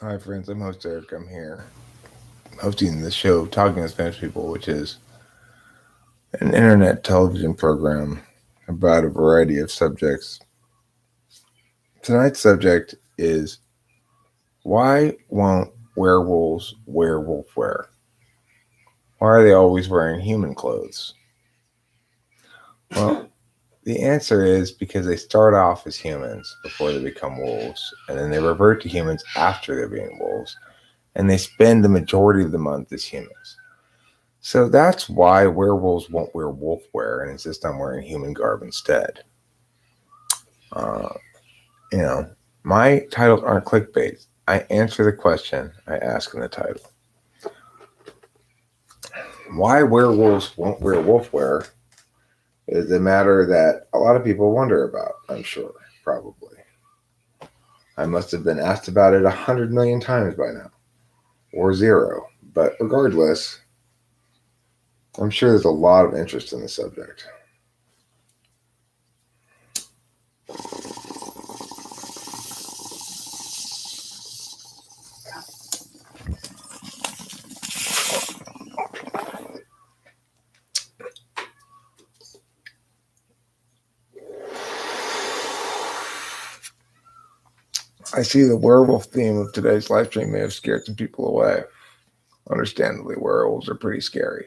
Hi, friends. I'm host Eric. I'm here hosting the show Talking to Spanish People, which is an internet television program about a variety of subjects. Tonight's subject is why won't werewolves wear wolf wear? Why are they always wearing human clothes? Well, the answer is because they start off as humans before they become wolves, and then they revert to humans after they're being wolves, and they spend the majority of the month as humans. So that's why werewolves won't wear wolf wear and insist on wearing human garb instead. Uh, you know, my titles aren't clickbait. I answer the question I ask in the title. Why werewolves won't wear wolf wear is a matter that a lot of people wonder about, I'm sure, probably. I must have been asked about it 100 million times by now, or zero. But regardless, I'm sure there's a lot of interest in the subject. I see the werewolf theme of today's live stream may have scared some people away. Understandably, werewolves are pretty scary.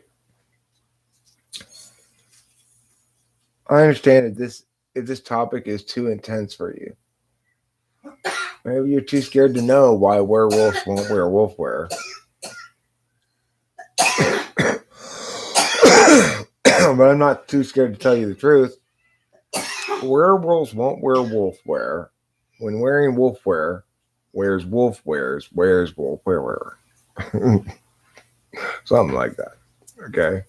I understand if this topic is too intense for you. Maybe you're too scared to know why werewolves won't wear wolf wear. But I'm not too scared to tell you the truth. Werewolves won't wear wolf wear. When wearing wolf wear, wears wolf wear. Something like that. Okay.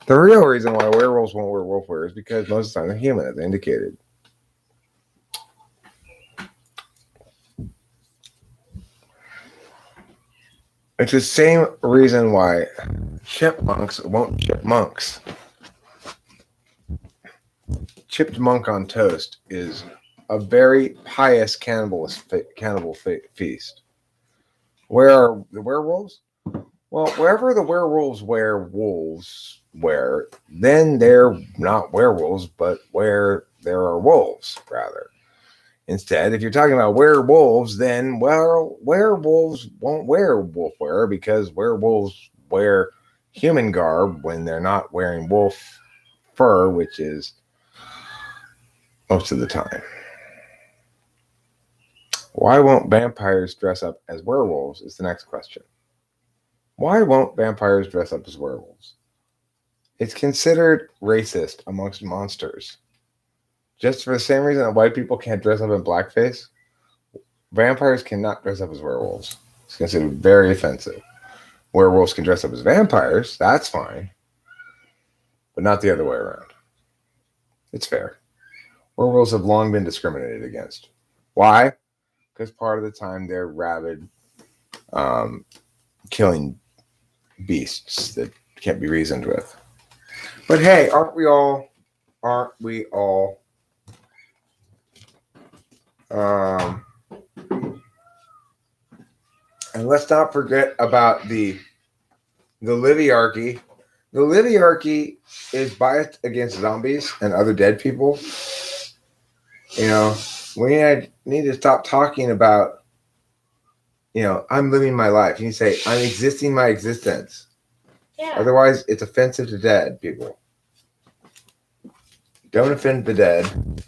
The real reason why werewolves won't wear wolf wear is because most of the time they're human, as indicated. It's the same reason why chipmunks won't chip monks. Chipped monk on toast is a very pious cannibal feast. Where are the werewolves? Well, wherever the werewolves wear, then they're not werewolves, but where there are wolves, rather. Instead, if you're talking about werewolves, then, well, werewolves won't wear wolf wear because werewolves wear human garb when they're not wearing wolf fur, which is most of the time. Why won't vampires dress up as werewolves is the next question. Why won't vampires dress up as werewolves? It's considered racist amongst monsters. Just for the same reason that white people can't dress up in blackface, vampires cannot dress up as werewolves. It's considered very offensive. Werewolves can dress up as vampires, that's fine, but not the other way around. It's fair. Werewolves have long been discriminated against. Why? Because part of the time they're rabid, um, killing beasts that can't be reasoned with. But hey, aren't we all? Aren't we all? Um, and let's not forget about the Liviarchy. The Liviarchy is biased against zombies and other dead people. You know, we need to stop talking about, I'm living my life. You say, I'm existing my existence. Yeah. Otherwise, it's offensive to dead people. Don't offend the dead.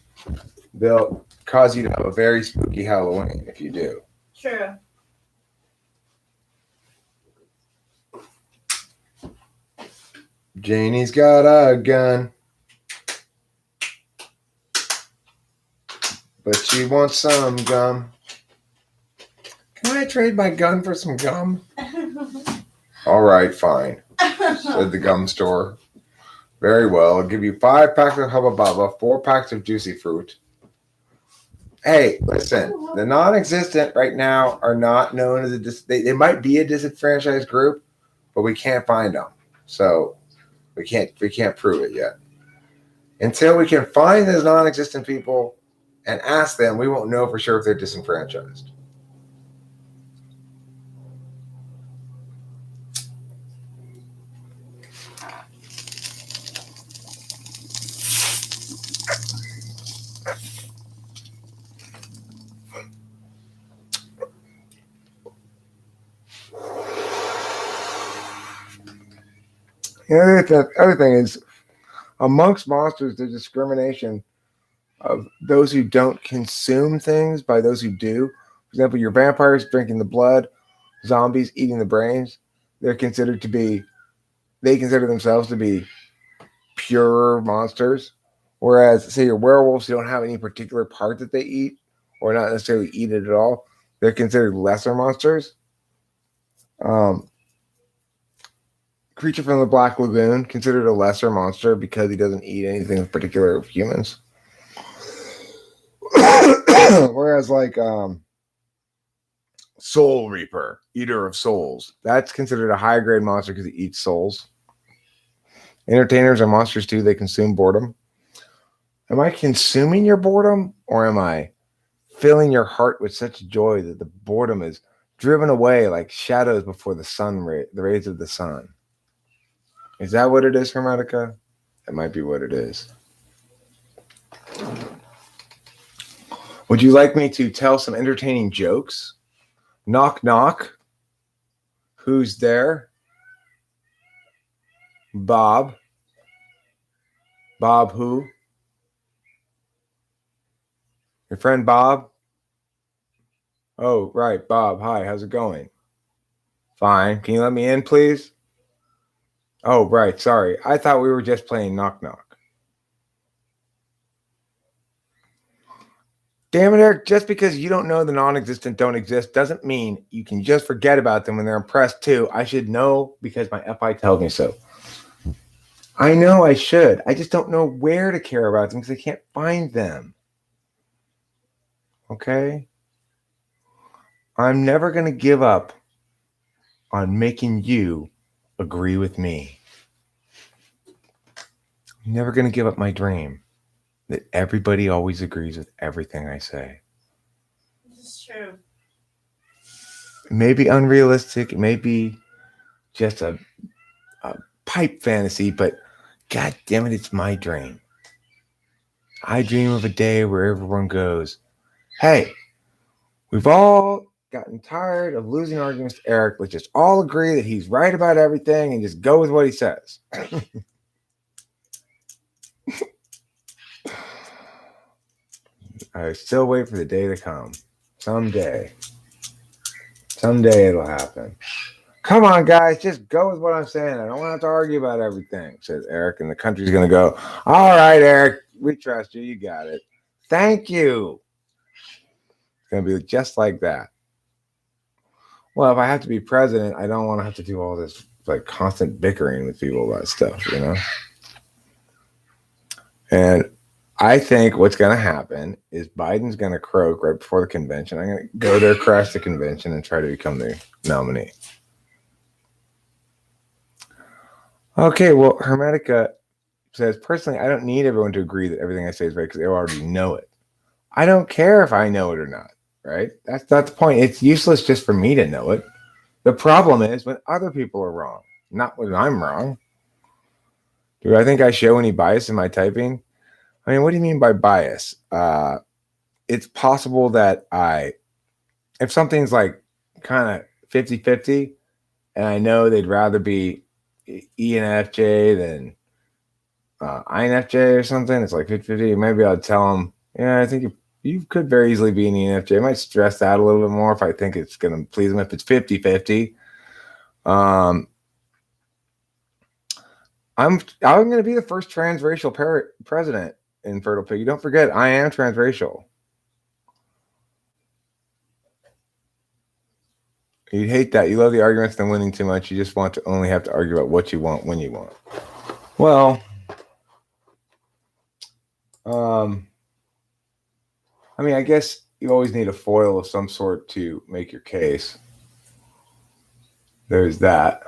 They'll cause you to have a very spooky Halloween if you do. True. Janie's got a gun, but she wants some gum. Can I trade my gun for some gum? All right, fine, said the gum store. Very well, I'll give you 5 packs of Hubba Bubba, 4 packs of Juicy Fruit. Hey, listen, the non-existent right now are not known as they might be a disenfranchised group, but we can't find them. So we can't prove it yet. Until we can find those non-existent people and ask them, we won't know for sure if they're disenfranchised. The other thing is, amongst monsters, there's discrimination of those who don't consume things by those who do. For example, your vampires drinking the blood, zombies eating the brains. They're considered to be, they consider themselves to be pure monsters. Whereas, say, your werewolves who don't have any particular part that they eat, or not necessarily eat it at all, they're considered lesser monsters. Um, Creature from the Black Lagoon, considered a lesser monster because he doesn't eat anything in particular of humans. Whereas, like, Soul Reaper, Eater of Souls, that's considered a high grade monster because he eats souls. Entertainers are monsters too, they consume boredom. Am I consuming your boredom, or am I filling your heart with such joy that the boredom is driven away like shadows before the rays of the sun? Is that what it is, Hermetica? That might be what it is. Would you like me to tell some entertaining jokes? Knock, knock. Who's there? Bob. Bob who? Your friend Bob? Oh, right, Bob. Hi, how's it going? Fine. Can you let me in, please? Oh, right, sorry. I thought we were just playing knock, knock. Damn it, Eric, just because you don't know the non-existent don't exist doesn't mean you can just forget about them when they're impressed too. I should know because my FI tells me so. I know I should. I just don't know where to care about them because I can't find them. Okay? I'm never going to give up on making you agree with me. I'm never going to give up my dream that everybody always agrees with everything I say. This is true. It may be unrealistic. It may be just a pipe fantasy, but God damn it, it's my dream. I dream of a day where everyone goes, hey, we've all gotten tired of losing arguments to Eric. Let's just all agree that he's right about everything and just go with what he says. I still wait for the day to come. Someday. Someday it'll happen. Come on, guys, just go with what I'm saying. I don't want to have to argue about everything, says Eric, and the country's going to go, all right, Eric, we trust you. You got it. Thank you. It's going to be just like that. Well, if I have to be president, I don't want to have to do all this like constant bickering with people about stuff, you know? And I think what's going to happen is Biden's going to croak right before the convention. I'm going to go there, crash the convention, and try to become the nominee. Okay, well, Hermetica says, personally, I don't need everyone to agree that everything I say is right because they already know it. I don't care if I know it or not, right? That's not the point. It's useless just for me to know it. The problem is when other people are wrong, not when I'm wrong. Do I think I show any bias in my typing? I mean, what do you mean by bias? It's possible that if something's like kind of 50-50, and I know they'd rather be ENFJ than INFJ or something, it's like 50-50, maybe I'll tell them, yeah, I think you could very easily be an ENFJ. I might stress that a little bit more if I think it's going to please them. If it's 50-50, I'm going to be the first transracial president in Fertile Pig. You don't forget, I am transracial. You'd hate that. You love the arguments and winning too much. You just want to only have to argue about what you want when you want. Well, I mean, I guess you always need a foil of some sort to make your case. There's that.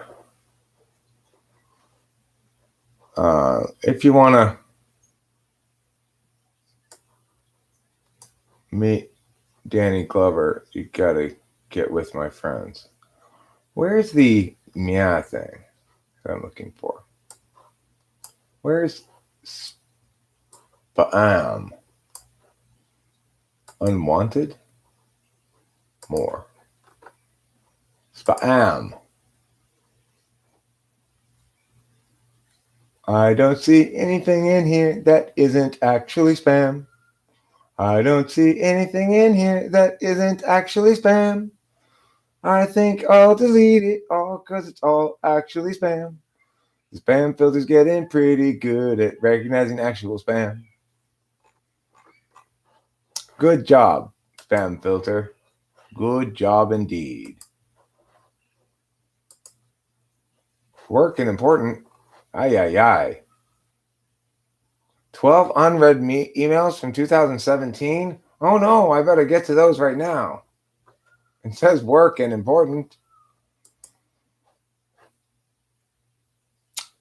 If you want to meet Danny Glover, you got to get with my friends. Where's the meow thing that I'm looking for? Where's spam? Unwanted? More. Spam. I don't see anything in here that isn't actually spam. I don't see anything in here that isn't actually spam. I think I'll delete it all because it's all actually spam. The spam filter's getting pretty good at recognizing actual spam. Good job, spam filter. Good job indeed. Work and important. Ay, ay, ay. 12 unread emails from 2017? Oh no, I better get to those right now. It says work and important.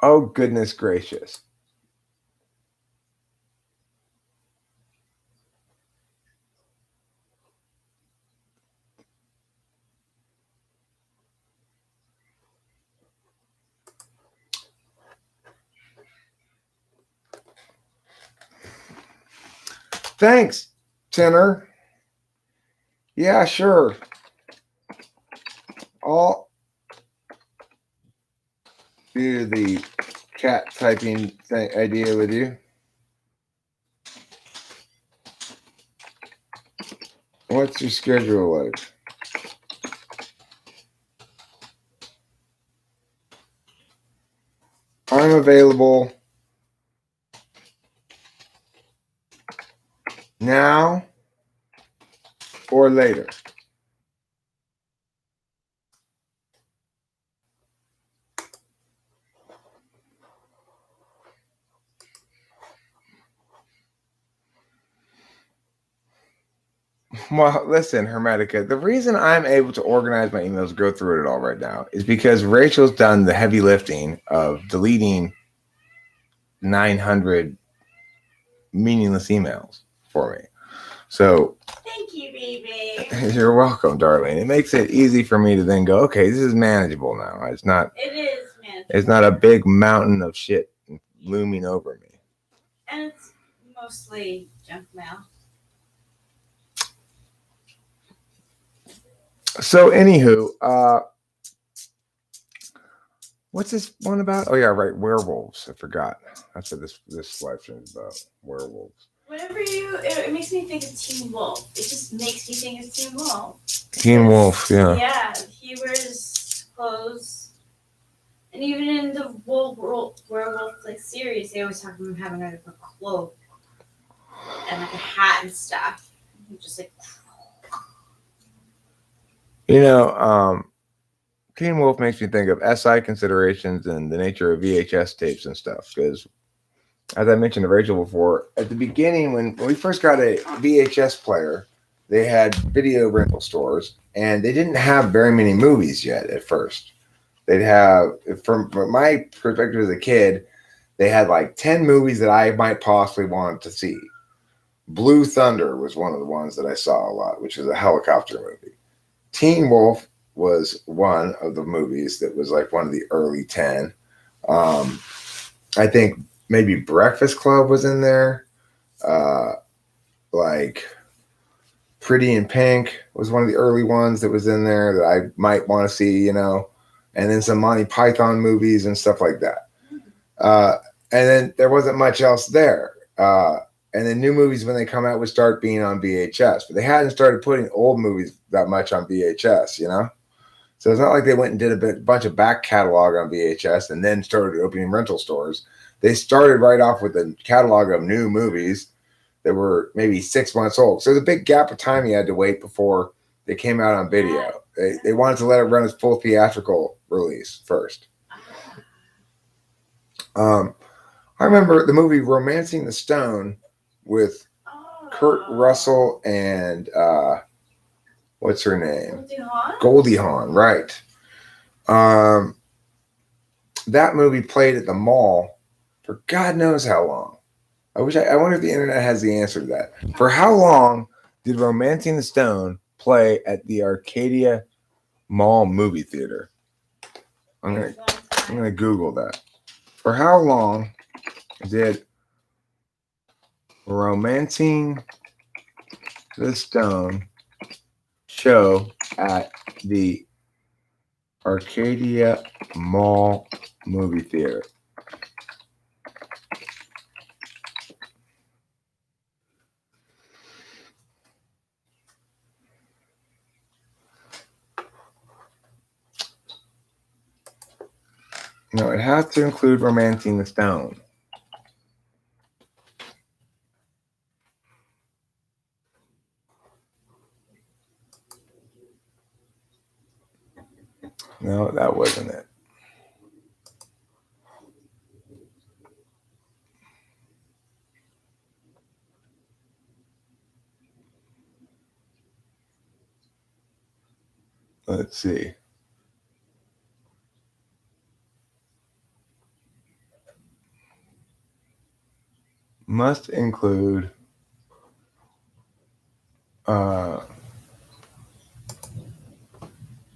Oh, goodness gracious. Thanks, Tenor. Yeah, sure. I'll do the chat typing idea with you. What's your schedule like? I'm available now or later. Well, listen, Hermetica, the reason I'm able to organize my emails, go through it all right now, is because Rachel's done the heavy lifting of deleting 900 meaningless emails for me. So Thank you, baby. you're welcome, darling. It makes it easy for me to then go, okay, this is manageable now. It's not. It is, man. It's not a big mountain of shit looming over me. And it's mostly junk mail. So, anywho, what's this one about? Oh yeah, right, werewolves. I forgot. That's what this live stream is about. Werewolves. Whenever it makes me think of Teen Wolf. It just makes me think of Teen Wolf. Teen Wolf, yeah. Yeah, he wears clothes, and even in the werewolf like series, they always talk about him having like a cloak and like a hat and stuff. He just like. You know, Teen Wolf makes me think of SI considerations and the nature of VHS tapes and stuff. Because, as I mentioned to Rachel before, at the beginning, when we first got a VHS player, they had video rental stores, and they didn't have very many movies yet at first. They'd have, from my perspective as a kid, they had like 10 movies that I might possibly want to see. Blue Thunder was one of the ones that I saw a lot, which is a helicopter movie. Teen Wolf was one of the movies that was like one of the early 10. I think maybe Breakfast Club was in there. Like Pretty in Pink was one of the early ones that was in there that I might want to see, you know, and then some Monty Python movies and stuff like that. And then there wasn't much else there. And then new movies, when they come out, would start being on VHS, but they hadn't started putting old movies that much on VHS, you know? So it's not like they went and did a bunch of back catalog on VHS and then started opening rental stores. They started right off with a catalog of new movies that were maybe 6 months old. So there's a big gap of time you had to wait before they came out on video. They wanted to let it run its full theatrical release first. I remember the movie Romancing the Stone with Kurt Russell and what's her name? Goldie Hawn, right. That movie played at the mall for God knows how long. I wonder if the internet has the answer to that. For how long did Romancing the Stone play at the Arcadia Mall movie theater? I'm gonna Google that. For how long did Romancing the Stone show at the Arcadia Mall movie theater? No, it has to include romancing the stone. No, that wasn't it. Let's see. Must include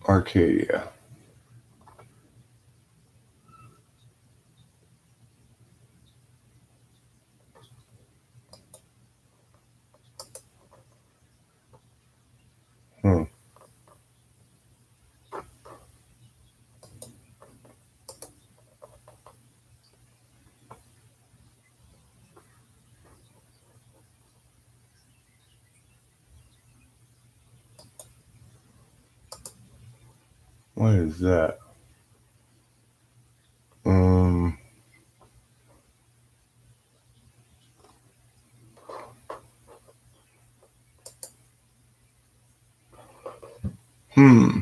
Arcadia. Hmm. What is that? Um. Hmm.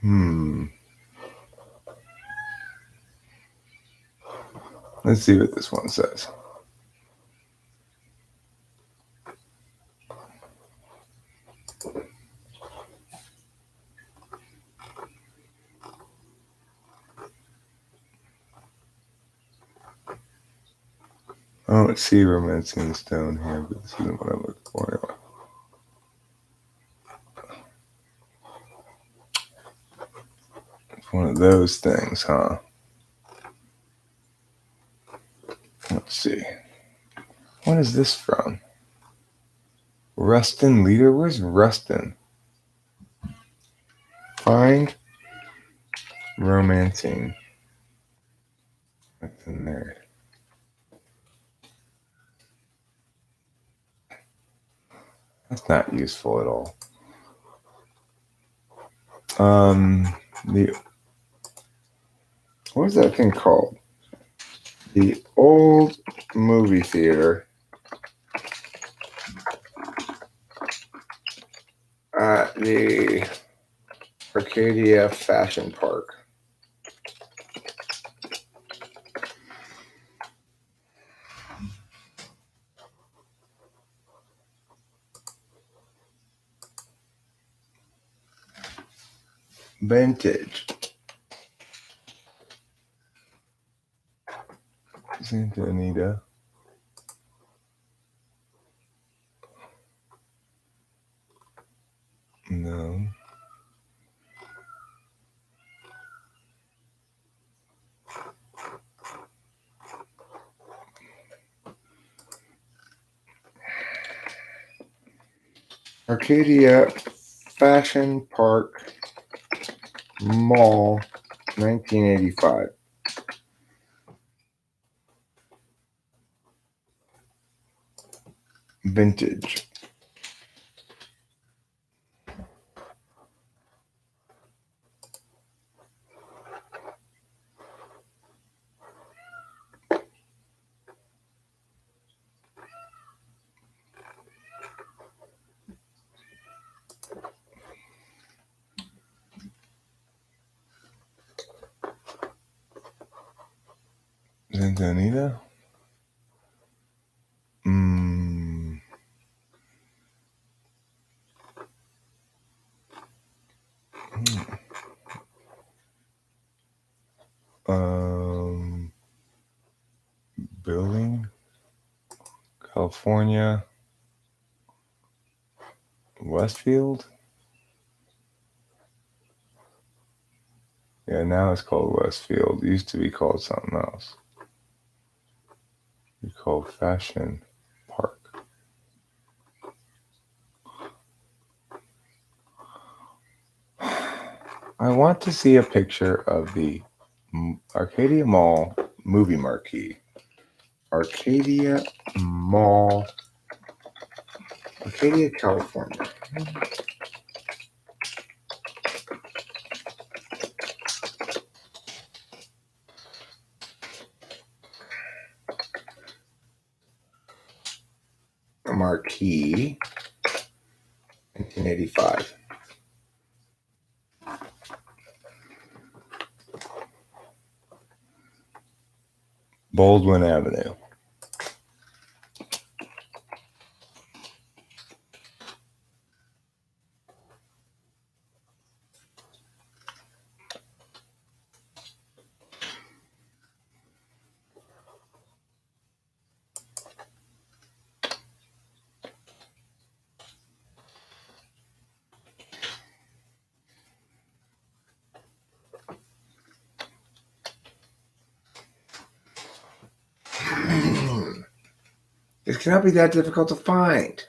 Hmm. Let's see what this one says. I don't see romancing the stone here, but this isn't what I'm looking for anyway. It's one of those things, huh? Let's see. What is this from? Rustin Leader? Where's Rustin? Find romancing. What's in there? That's not useful at all. The what was that thing called? The old movie theater at the Arcadia Fashion Park. Vintage. Santa Anita. No. Arcadia Fashion Park Mall, 1985. Vintage. Santa Anita? Mm. Um, Building, California, Westfield. Yeah, now it's called Westfield. It used to be called something else. It's called Fashion Park. I want to see a picture of the Arcadia Mall movie marquee. Arcadia Mall Arcadia, California. Marquee, 1985. Baldwin Avenue. This cannot be that difficult to find.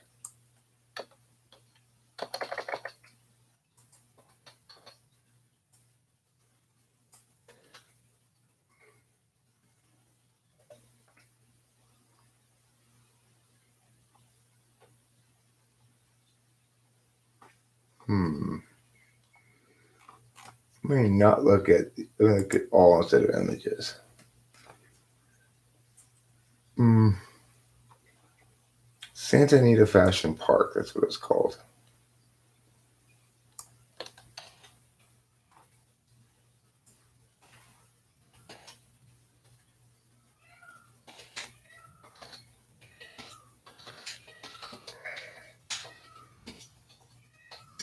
Let me not look at all instead of images. Santa Anita Fashion Park, that's what it's called.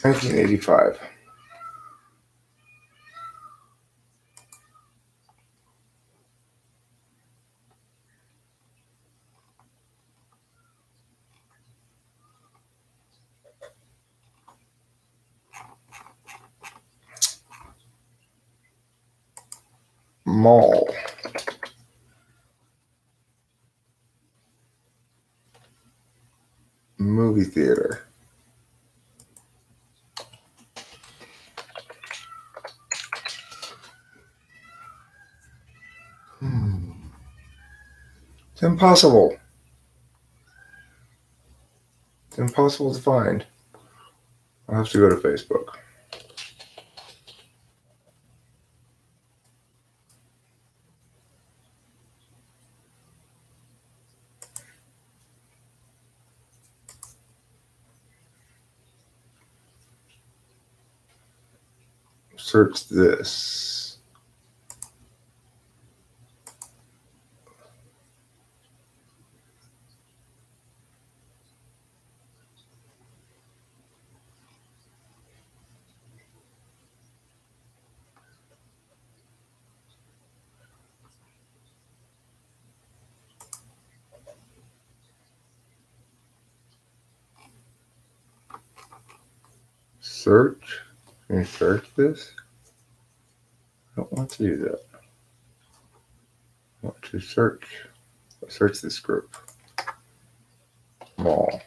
$1985. Mall. Movie theater. It's impossible. It's impossible to find. I'll have to go to Facebook. Search this. Search. Can you search this? I don't want to do that. I want to search this group. Mall.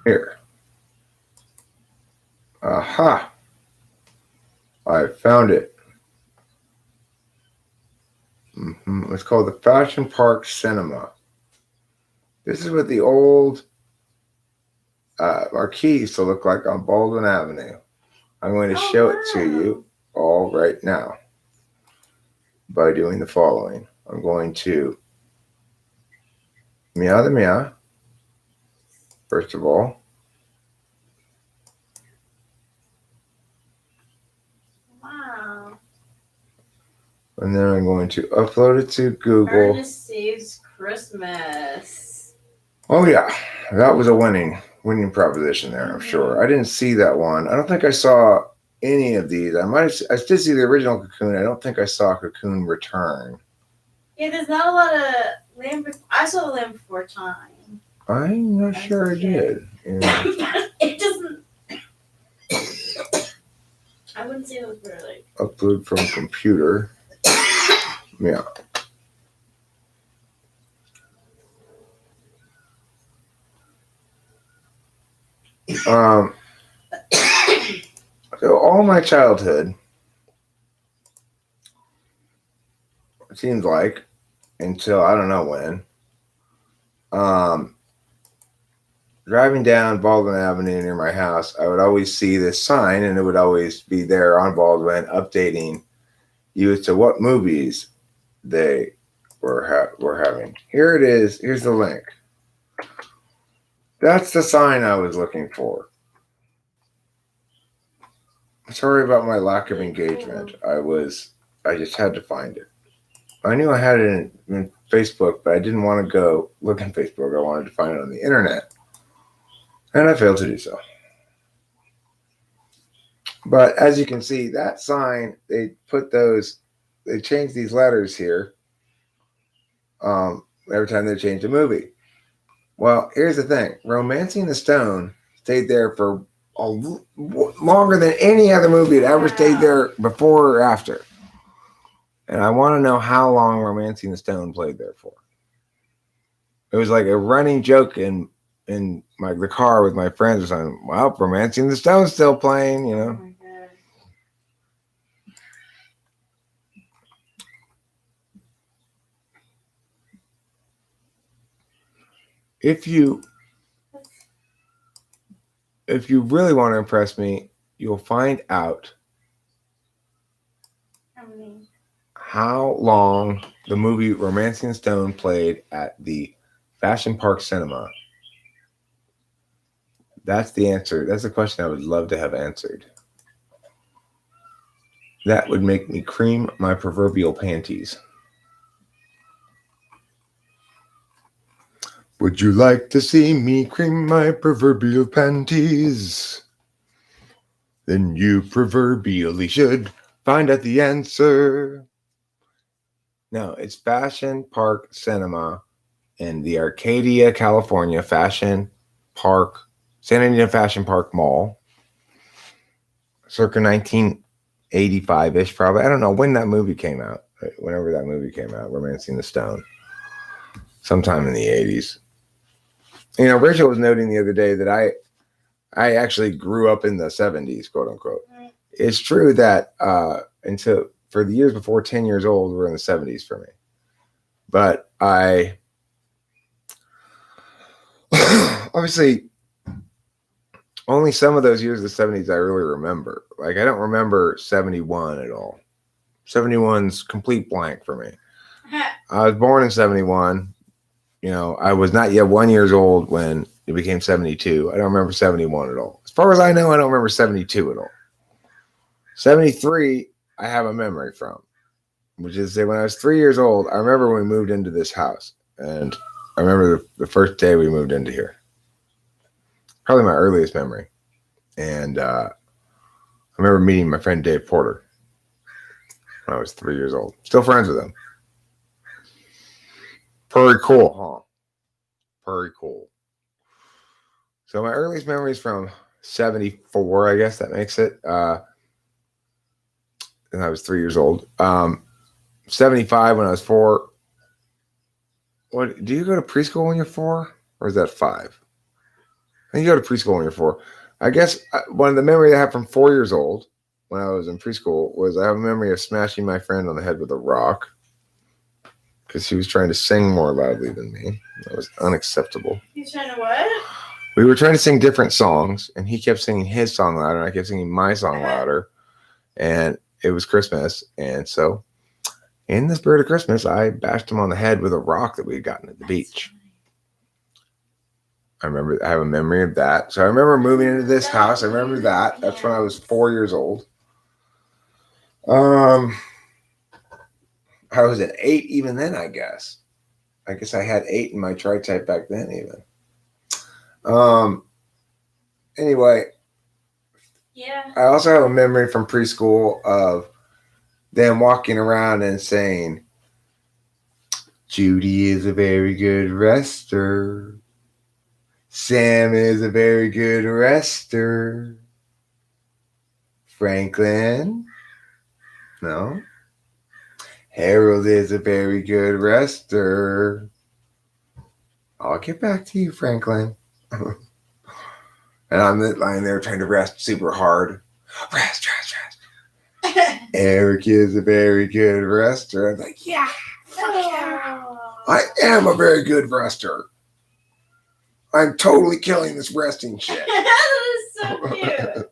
Here. Aha! I found it. It's called the Fashion Park Cinema. This is what the old marquee used to look like on Baldwin Avenue. I'm going to show it to you all right now by doing the following. I'm going to meow the meow, first of all. Wow. And then I'm going to upload it to Google. Ernest Saves Christmas. Oh yeah, that was a winning proposition there, I'm sure. I didn't see that one. I don't think I saw any of these. I did see the original Cocoon. I don't think I saw Cocoon Return. Yeah, there's not a lot of Land Before. I saw the Land Before Time. I'm not sure I did. Yeah. It doesn't. I wouldn't say those were like. Upload from computer. Yeah. So all my childhood, it seems like, until I don't know when, driving down Baldwin Avenue near my house, I would always see this sign, and it would always be there on Baldwin, updating you as to what movies they were having. Here it is. Here's the link. That's the sign I was looking for. Sorry about my lack of engagement. I just had to find it. I knew I had it in Facebook, but I didn't want to go look in Facebook. I wanted to find it on the internet, and I failed to do so. But as you can see, that sign, they changed these letters here every time they changed a movie. Well, here's the thing. Romancing the Stone stayed there for longer than any other movie had ever stayed there before or after. And I want to know how long Romancing the Stone played there for. It was like a running joke in the car with my friends or something. Well, Romancing the Stone's still playing, you know. Oh my God. If you really want to impress me, you'll find out how long the movie Romancing the Stone played at the Fashion Park Cinema. That's the answer. That's the question I would love to have answered. That would make me cream my proverbial panties. Would you like to see me cream my proverbial panties? Then you proverbially should find out the answer. No, it's Fashion Park Cinema in the Arcadia, California Fashion Park, San Antonio Fashion Park Mall, circa 1985-ish, probably. I don't know when that movie came out. Whenever that movie came out, Romancing the Stone, sometime in the 80s. You know, Rachel was noting the other day that I actually grew up in the 70s, quote unquote. It's true that until for the years before 10 years old, we're in the 70s for me. But I obviously only some of those years of the 70s I really remember. Like, I don't remember 71 at all. 71's complete blank for me. I was born in 71. You know, I was not yet 1 year old when it became 72. I don't remember 71 at all. As far as I know, I don't remember 72 at all. 73, I have a memory from, which is that when I was 3 years old, I remember when we moved into this house. And I remember the first day we moved into here. Probably my earliest memory. And I remember meeting my friend Dave Porter when I was 3 years old. Still friends with him. Pretty cool, huh? Pretty cool. So my earliest memories from 74, I guess that makes it. And I was 3 years old. 75 when I was 4. What do you go to preschool when you're 4? Or is that 5? I think you go to preschool when you're 4. I guess one of the memories I have from 4 years old when I was in preschool was I have a memory of smashing my friend on the head with a rock because he was trying to sing more loudly than me. That was unacceptable. He's trying to what? We were trying to sing different songs, and he kept singing his song louder, and I kept singing my song louder. And it was Christmas, and so in the spirit of Christmas, I bashed him on the head with a rock that we had gotten at the beach. I have a memory of that. So I remember moving into this house. I remember that. That's when I was 4 years old. I was at 8 even then, I guess. I guess I had 8 in my tri-type back then even. Anyway. Yeah. I also have a memory from preschool of them walking around and saying, Judy is a very good wrester. Sam is a very good wrester. Franklin? No. Harold is a very good wrester. I'll get back to you, Franklin. And I'm lying there trying to rest super hard. Rest. Eric is a very good wrester. I'm like, yeah, fuck yeah. I am a very good wrester. I'm totally killing this resting shit. That is so cute.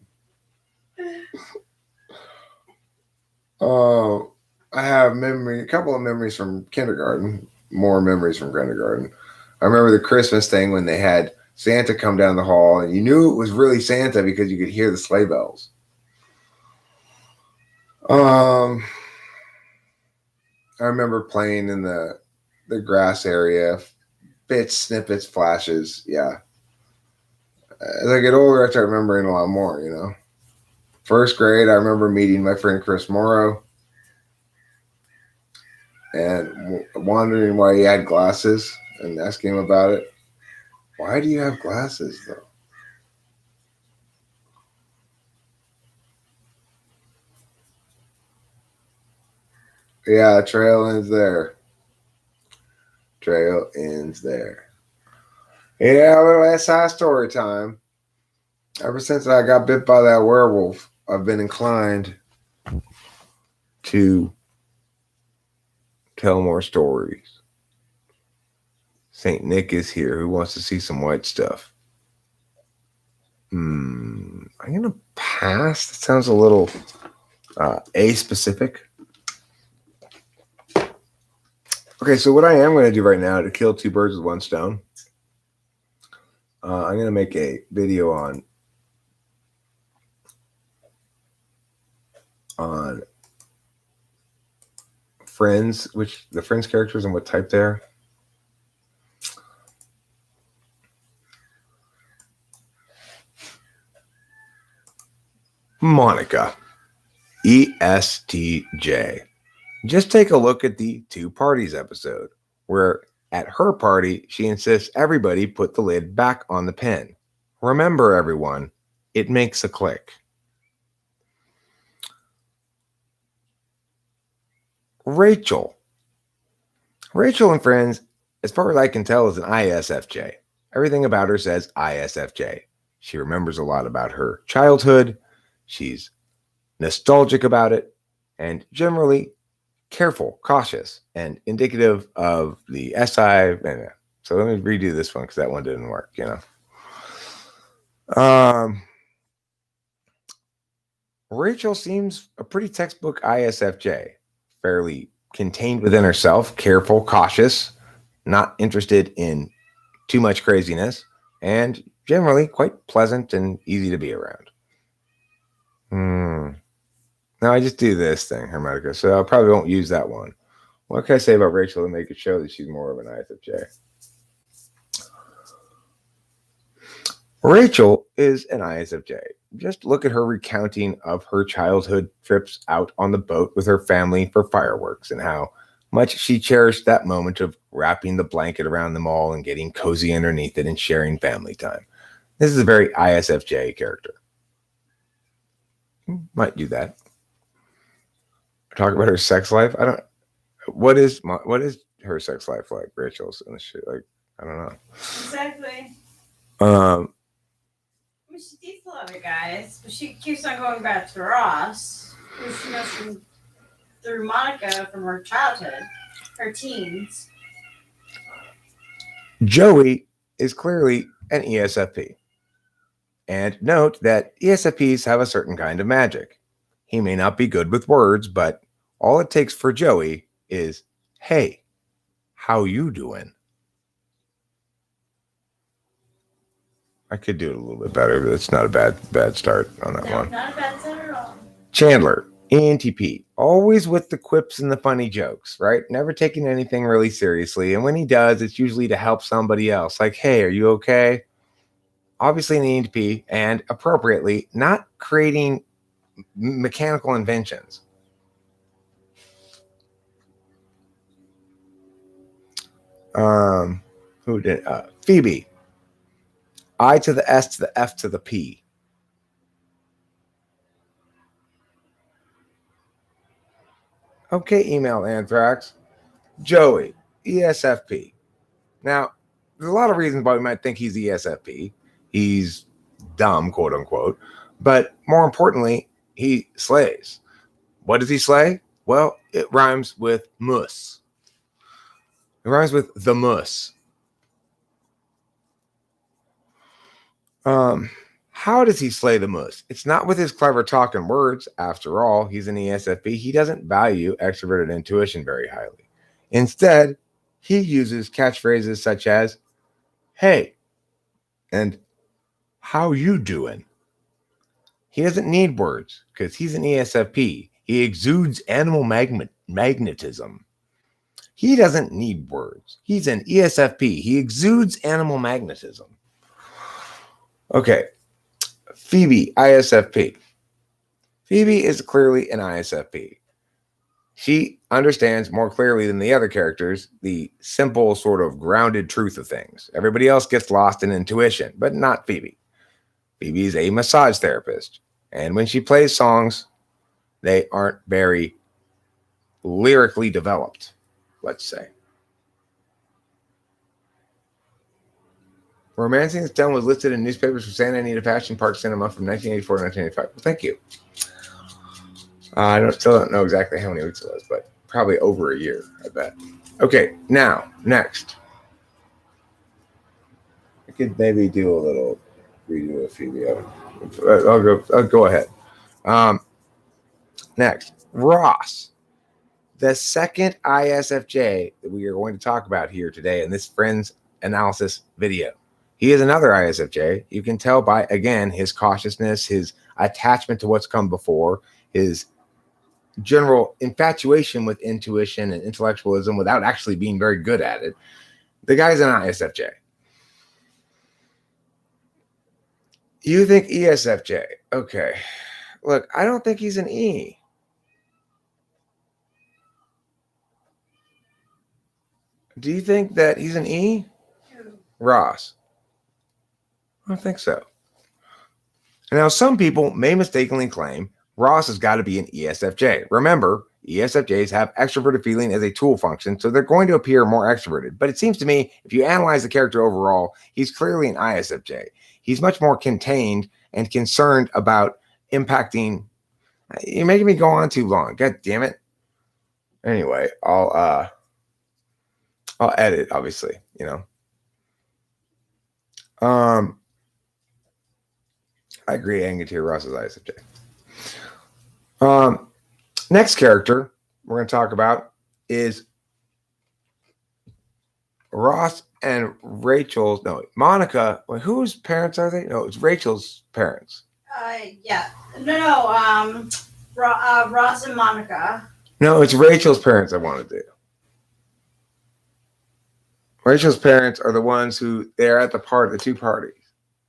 I have a couple of memories from kindergarten, more memories from kindergarten. I remember the Christmas thing when they had Santa come down the hall, and you knew it was really Santa because you could hear the sleigh bells. I remember playing in the grass area, bits, snippets, flashes. Yeah. As I get older, I start remembering a lot more, you know. First grade, I remember meeting my friend Chris Morrow and wondering why he had glasses and asking him about it. Why do you have glasses, though? Yeah, trail ends there. Trail ends there. Yeah, little SI story time. Ever since I got bit by that werewolf, I've been inclined to tell more stories. St. Nick is here. Who wants to see some white stuff? I'm going to pass. That sounds a little A-specific. Okay, so what I am going to do right now to kill two birds with one stone, I'm going to make a video on Friends, which the Friends characters and what type they are. Monica, ESTJ. Just take a look at the Two Parties episode, where at her party, she insists everybody put the lid back on the pen. Remember, everyone, it makes a click. Rachel and Friends, as far as I can tell, is an ISFJ. Everything about her says ISFJ. She remembers a lot about her childhood. She's nostalgic about it, and generally careful, cautious, and indicative of the SI. So let me redo this one because that one didn't work, you know. Rachel seems a pretty textbook ISFJ, fairly contained within herself, careful, cautious, not interested in too much craziness, and generally quite pleasant and easy to be around. Now I just do this thing, Hermetica, so I probably won't use that one. What can I say about Rachel to make it show that she's more of an ISFJ? Rachel is an ISFJ. Just look at her recounting of her childhood trips out on the boat with her family for fireworks and how much she cherished that moment of wrapping the blanket around them all and getting cozy underneath it and sharing family time. This is a very ISFJ character. Might do that. Talk about her sex life. What is her sex life like? Rachel's and shit. Like, I don't know. Exactly. I mean, she dates a lot of guys, but she keeps on going back to Ross, who she knows through Monica from her childhood, her teens. Joey is clearly an ESFP. And note that ESFPs have a certain kind of magic. He may not be good with words, but all it takes for Joey is, hey, how you doing? I could do it a little bit better, but it's not a bad start on that one. Not a bad start at all. Chandler, ENTP, always with the quips and the funny jokes, right? Never taking anything really seriously. And when he does, it's usually to help somebody else. Like, hey, are you okay? Obviously an ENTP, and appropriately, not creating mechanical inventions. Who did? Phoebe. I to the S to the F to the P. Okay, email Anthrax. Joey, ESFP. Now, there's a lot of reasons why we might think he's ESFP. He's dumb, quote unquote. But more importantly, he slays. What does he slay? Well, it rhymes with muss. It rhymes with the muss. How does he slay the moose? It's not with his clever talk and words. After all, he's an ESFP. He doesn't value extroverted intuition very highly. Instead, he uses catchphrases such as "Hey" and "How you doing?" He doesn't need words because he's an ESFP. He exudes animal magnetism. He doesn't need words. He's an ESFP. He exudes animal magnetism. Okay, Phoebe, ISFP. Phoebe is clearly an ISFP. She understands more clearly than the other characters the simple, sort of grounded truth of things. Everybody else gets lost in intuition, but not Phoebe. Phoebe is a massage therapist, and when she plays songs, they aren't very lyrically developed, let's say. Romancing the Stone was listed in newspapers for Santa Anita Fashion Park Cinema from 1984 to 1985. Well, thank you. Still don't know exactly how many weeks it was, but probably over a year, I bet. Okay, now, next. I could maybe do a little redo of Phoebe. I'll go ahead. Next, Ross, the second ISFJ that we are going to talk about here today in this Friends analysis video. He is another ISFJ. You can tell by, again, his cautiousness, his attachment to what's come before, his general infatuation with intuition and intellectualism without actually being very good at it. The guy's an ISFJ. You think ESFJ? Okay. Look, I don't think he's an E. Do you think that he's an E? Ross. I don't think so. Now, some people may mistakenly claim Ross has got to be an ESFJ. Remember, ESFJs have extroverted feeling as a tool function, so they're going to appear more extroverted. But it seems to me, if you analyze the character overall, he's clearly an ISFJ. He's much more contained and concerned about impacting. You're making me go on too long. God damn it. Anyway, I'll edit, obviously, I agree, Angatir Ross is ISFJ. Next character we're going to talk about is Ross and Rachel's. No, Monica. Whose parents are they? No, it's Rachel's parents. Yeah. No. Ross and Monica. No, it's Rachel's parents I want to do. Rachel's parents are the ones who they're at the two parties.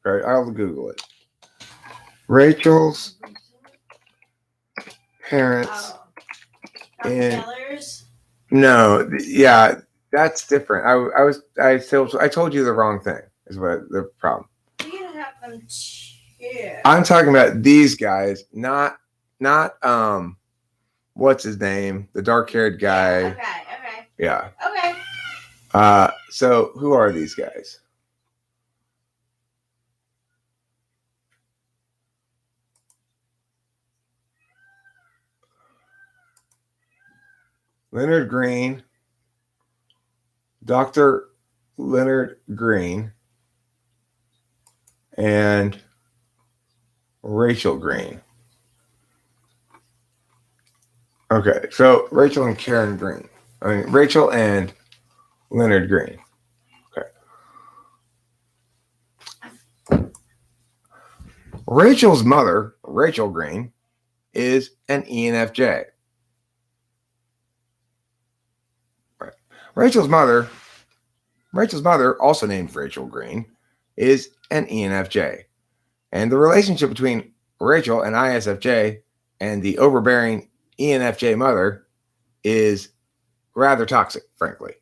Right? I'll Google it. Rachel's parents. No, yeah, that's different. I told you the wrong thing. Is what the problem. You can have them too. I'm talking about these guys, not what's his name? The dark-haired guy. Yeah, okay. Yeah. Okay. So who are these guys? Leonard Green, Dr. Leonard Green, and Rachel Green. Okay, so Rachel and Karen Green. Rachel and Leonard Green. Okay. Rachel's mother, Rachel Green, is an ENFJ. Right. Rachel's mother, also named Rachel Green, is an ENFJ. And the relationship between Rachel and ISFJ and the overbearing ENFJ mother is rather toxic, frankly.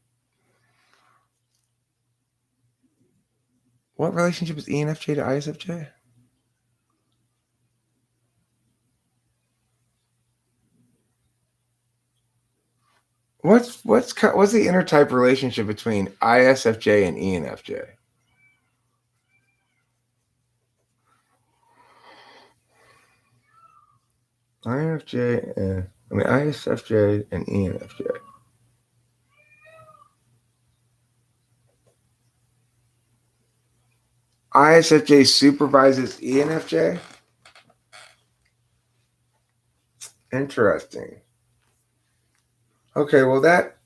What relationship is ENFJ to ISFJ? What's the intertype relationship between ISFJ and ENFJ? ISFJ and ENFJ. ISFJ supervises ENFJ? Interesting. Okay, well that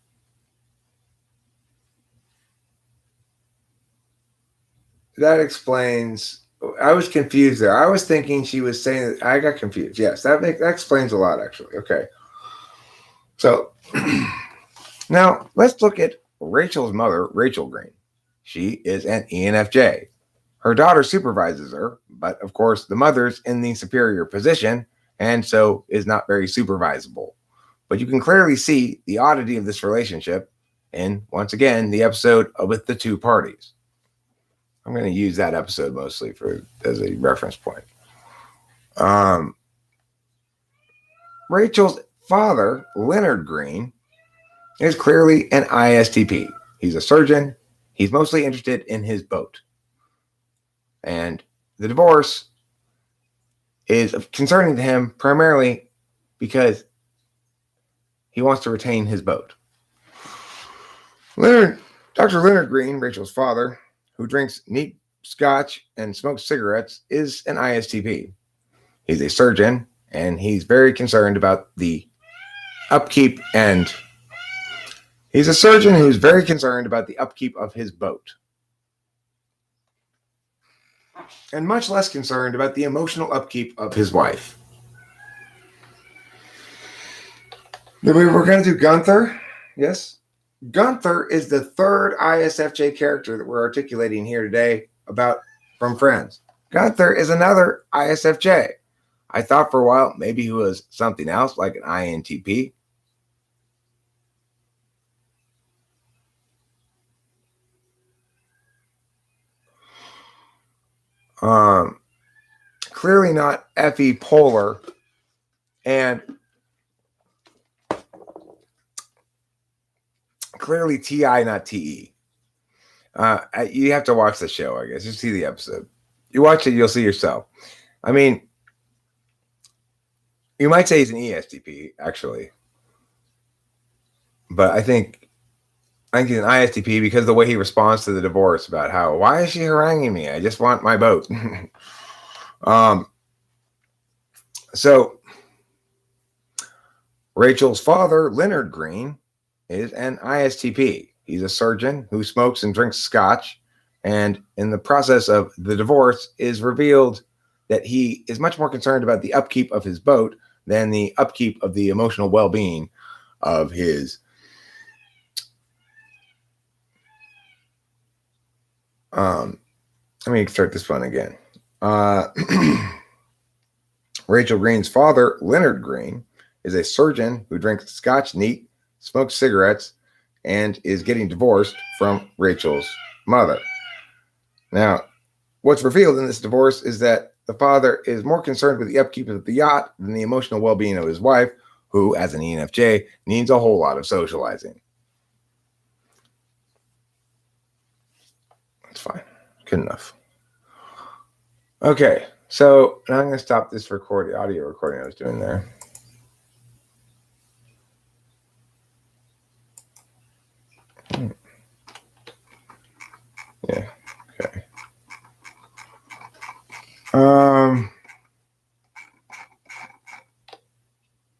explains. I was confused there. I was thinking she was saying that I got confused. Yes, that explains a lot actually. Okay. So now let's look at Rachel's mother, Rachel Green. She is an ENFJ. Her daughter supervises her, but of course the mother's in the superior position and so is not very supervisable. But you can clearly see the oddity of this relationship in, once again, the episode with the two parties. I'm going to use that episode mostly as a reference point. Rachel's father, Leonard Green, is clearly an ISTP. He's a surgeon. He's mostly interested in his boat. And the divorce is concerning to him primarily because he wants to retain his boat. Dr. Leonard Green, Rachel's father, who drinks neat scotch and smokes cigarettes, is an ISTP. He's a surgeon, and he's very concerned about the upkeep he's a surgeon who's very concerned about the upkeep of his boat. And much less concerned about the emotional upkeep of his wife. We're going to do Gunther. Yes? Gunther is the third ISFJ character that we're articulating here today from Friends. Gunther is another ISFJ. I thought for a while maybe he was something else, like an INTP. Clearly not FE polar, and clearly TI, not TE. You have to watch the show, I guess. You see the episode. You watch it, you'll see yourself. I mean, you might say he's an ESTP, actually. But I think he's an ISTP because of the way he responds to the divorce about why is she haranguing me? I just want my boat. So Rachel's father, Leonard Green, is an ISTP. He's a surgeon who smokes and drinks scotch, and in the process of the divorce is revealed that he is much more concerned about the upkeep of his boat than the upkeep of the emotional well-being of his let me start this one again. Rachel Green's father, Leonard Green, is a surgeon who drinks scotch neat, smokes cigarettes, and is getting divorced from Rachel's mother. Now, what's revealed in this divorce is that the father is more concerned with the upkeep of the yacht than the emotional well-being of his wife, who, as an ENFJ, needs a whole lot of socializing. That's fine. Good enough. Okay, so now I'm going to stop this audio recording I was doing there. Yeah, okay.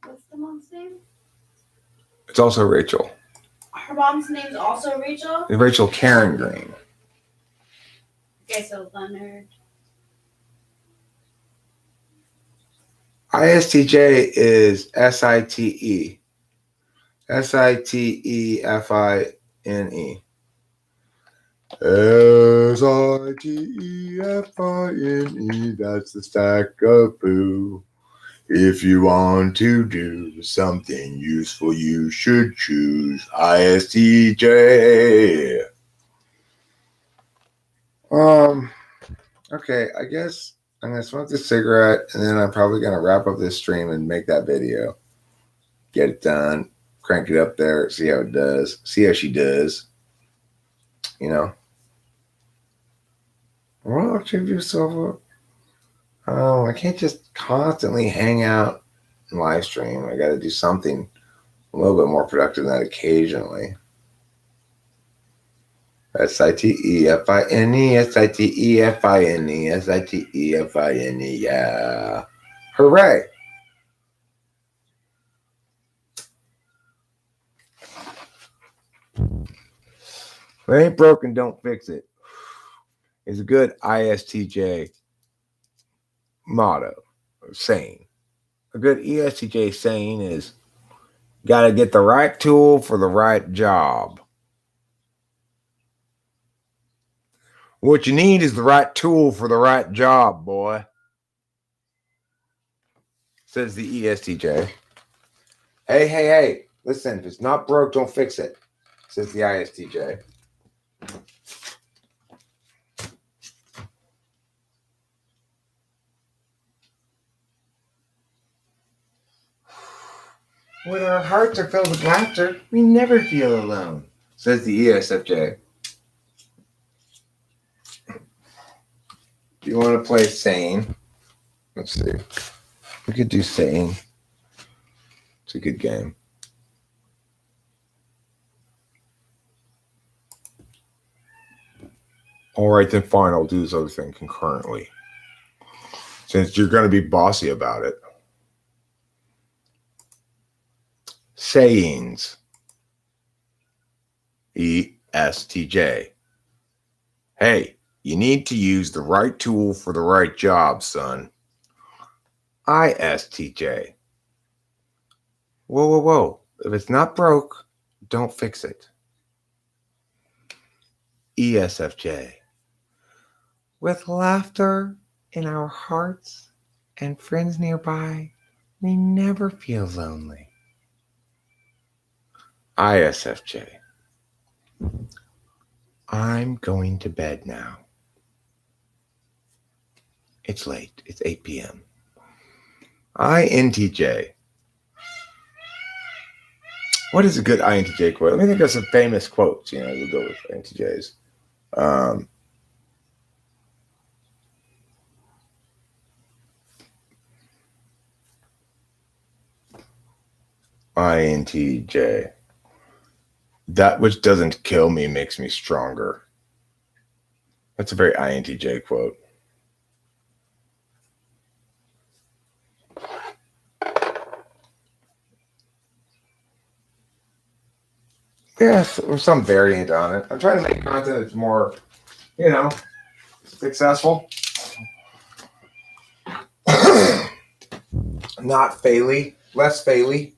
What's the mom's name? It's also Rachel. Her mom's name is also Rachel? Rachel Karen Green. Okay, so Leonard. ISTJ is SITE. SITEFINE. SITEFINE. That's the stack of poo. If you want to do something useful, you should choose ISTJ. Okay, I guess I'm going to smoke this cigarette, and then I'm probably going to wrap up this stream and make that video. Get it done. Crank it up there. See how it does. See how she does. You know. Well, check yourself up. Oh, I can't just constantly hang out and live stream. I got to do something a little bit more productive than that occasionally. Sitefine, sitefine, sitefine. Yeah. Hooray. If it ain't broken, don't fix it. It's a good ISTJ motto or saying. A good ESTJ saying is got to get the right tool for the right job. What you need is the right tool for the right job, boy, says the ESTJ. Hey, listen, if it's not broke, don't fix it, says the ISTJ. When our hearts are filled with laughter, we never feel alone, says the ESFJ. Do you want to play Sane? Let's see. We could do Sane. It's a good game. All right, then fine. I'll do this other thing concurrently. Since you're going to be bossy about it. Sayings. ESTJ. Hey, you need to use the right tool for the right job, son. ISTJ. Whoa. If it's not broke, don't fix it. ESFJ. With laughter in our hearts and friends nearby, we never feel lonely. ISFJ. I'm going to bed now. It's late. It's 8 p.m. INTJ. What is a good INTJ quote? Let me think of some famous quotes. We'll go with INTJs. INTJ. That which doesn't kill me makes me stronger. That's a very INTJ quote. Yes, or some variant on it. I'm trying to make content that's more, successful. Not faily, less faily.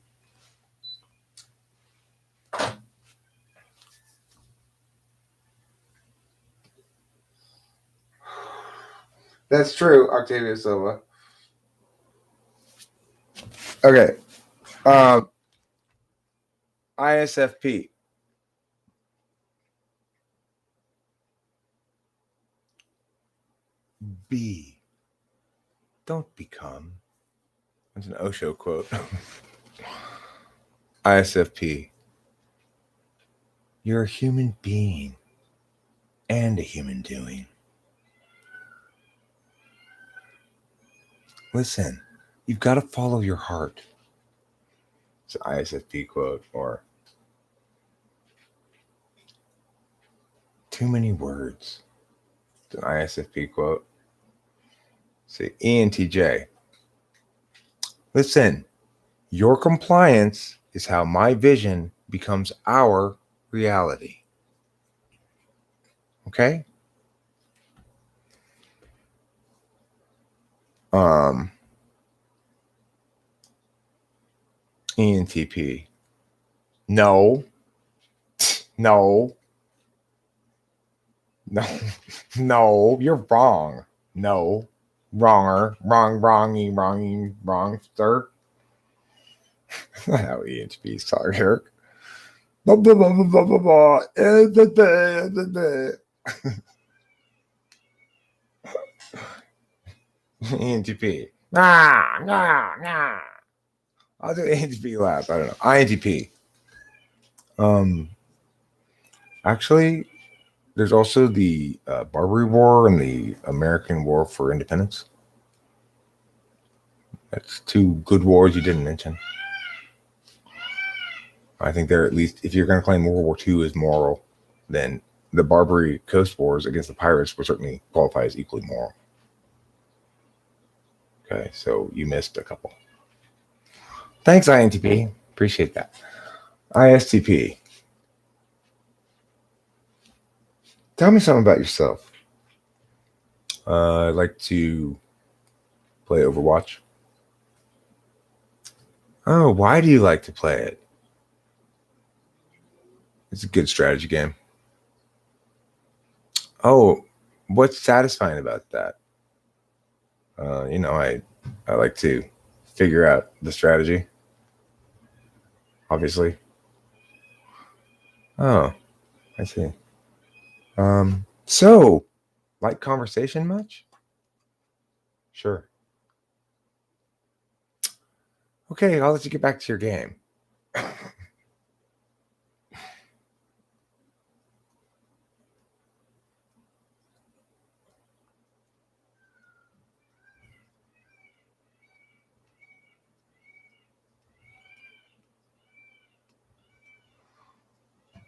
That's true, Octavia Silva. Okay. ISFP. Be. Don't become. That's an Osho quote. ISFP. You're a human being and a human doing. Listen, you've got to follow your heart. It's an ISFP quote. Or too many words. It's an ISFP quote. See, ENTJ. Listen, your compliance is how my vision becomes our reality. Okay? ENTP. No, you're wrong. No, wrong, sir. How ENTPs talk, jerk. ENTP. Nah. I'll do ENTP last. I don't know. INTP. Actually, there's also the Barbary War and the American War for Independence. That's two good wars you didn't mention. I think they're at least, if you're going to claim World War II is moral, then the Barbary Coast Wars against the pirates would certainly qualify as equally moral. Okay, so you missed a couple. Thanks, INTP. Appreciate that. ISTP. Tell me something about yourself. I like to play Overwatch. Oh, why do you like to play it? It's a good strategy game. Oh, what's satisfying about that? I like to figure out the strategy. Obviously. Oh, I see. So, like conversation much? Sure. Okay, I'll let you get back to your game.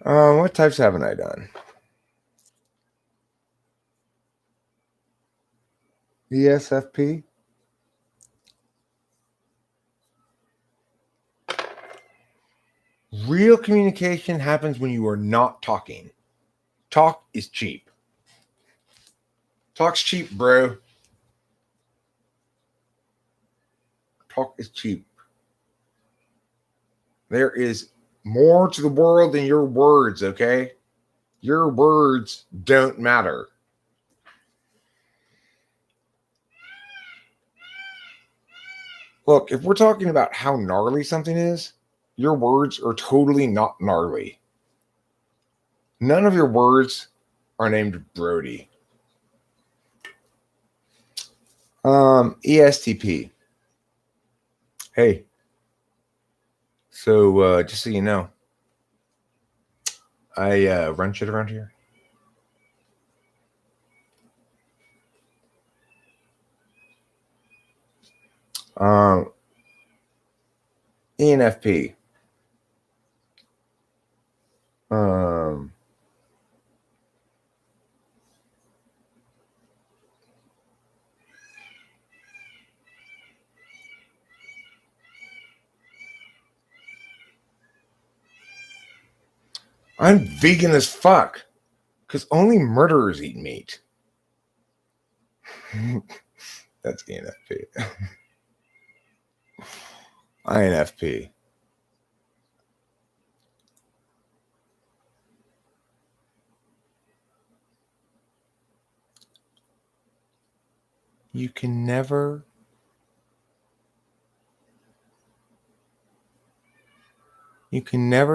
What types haven't I done? ESFP? Real communication happens when you are not talking. Talk is cheap. Talk's cheap, bro. Talk is cheap. There is more to the world than your words, okay? Your words don't matter. Look, if we're talking about how gnarly something is, your words are totally not gnarly. None of your words are named Brody. ESTP. Hey. So, just so you know, I run shit around here. ENFP. I'm vegan as fuck because only murderers eat meat. That's ENFP. INFP. You can never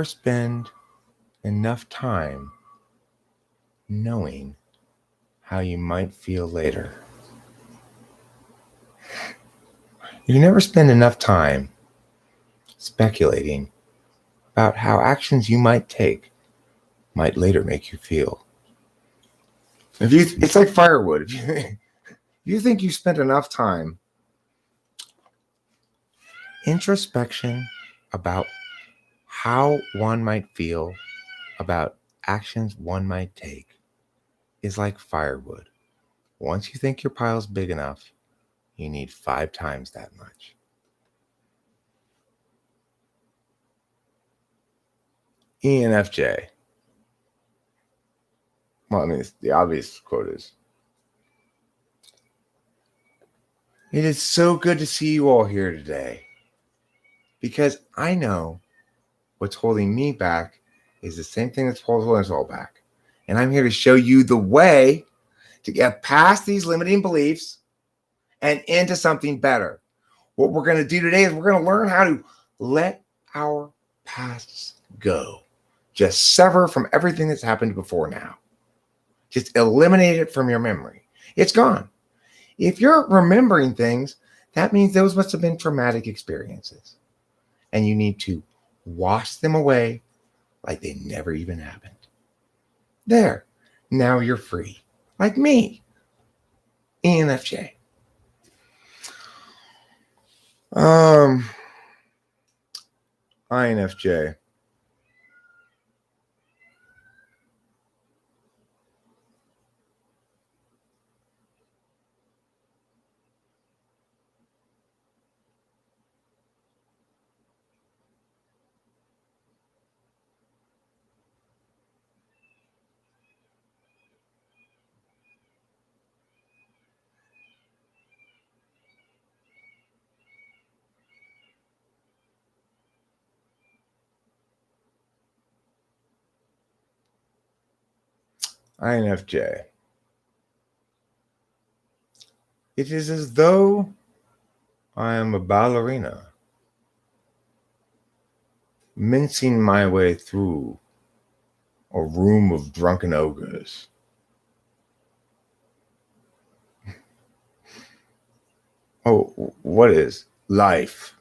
spend enough time knowing how you might feel later. You can never spend enough time speculating about how actions you might take might later make you feel. It's like firewood. If you think you spent enough time introspection about how one might feel about actions one might take is like firewood. Once you think your pile's big enough, you need 5 times that much. ENFJ. Well, I mean, the obvious quote is, "It is so good to see you all here today, because I know what's holding me back is the same thing that's holding us all back. And I'm here to show you the way to get past these limiting beliefs and into something better. What we're going to do today is we're going to learn how to let our pasts go. Just sever from everything that's happened before now. Just eliminate it from your memory. It's gone. If you're remembering things, that means those must have been traumatic experiences. And you need to wash them away like they never even happened. There. Now you're free. Like me. ENFJ. INFJ. INFJ. It is as though I am a ballerina, mincing my way through a room of drunken ogres. Oh, what is life?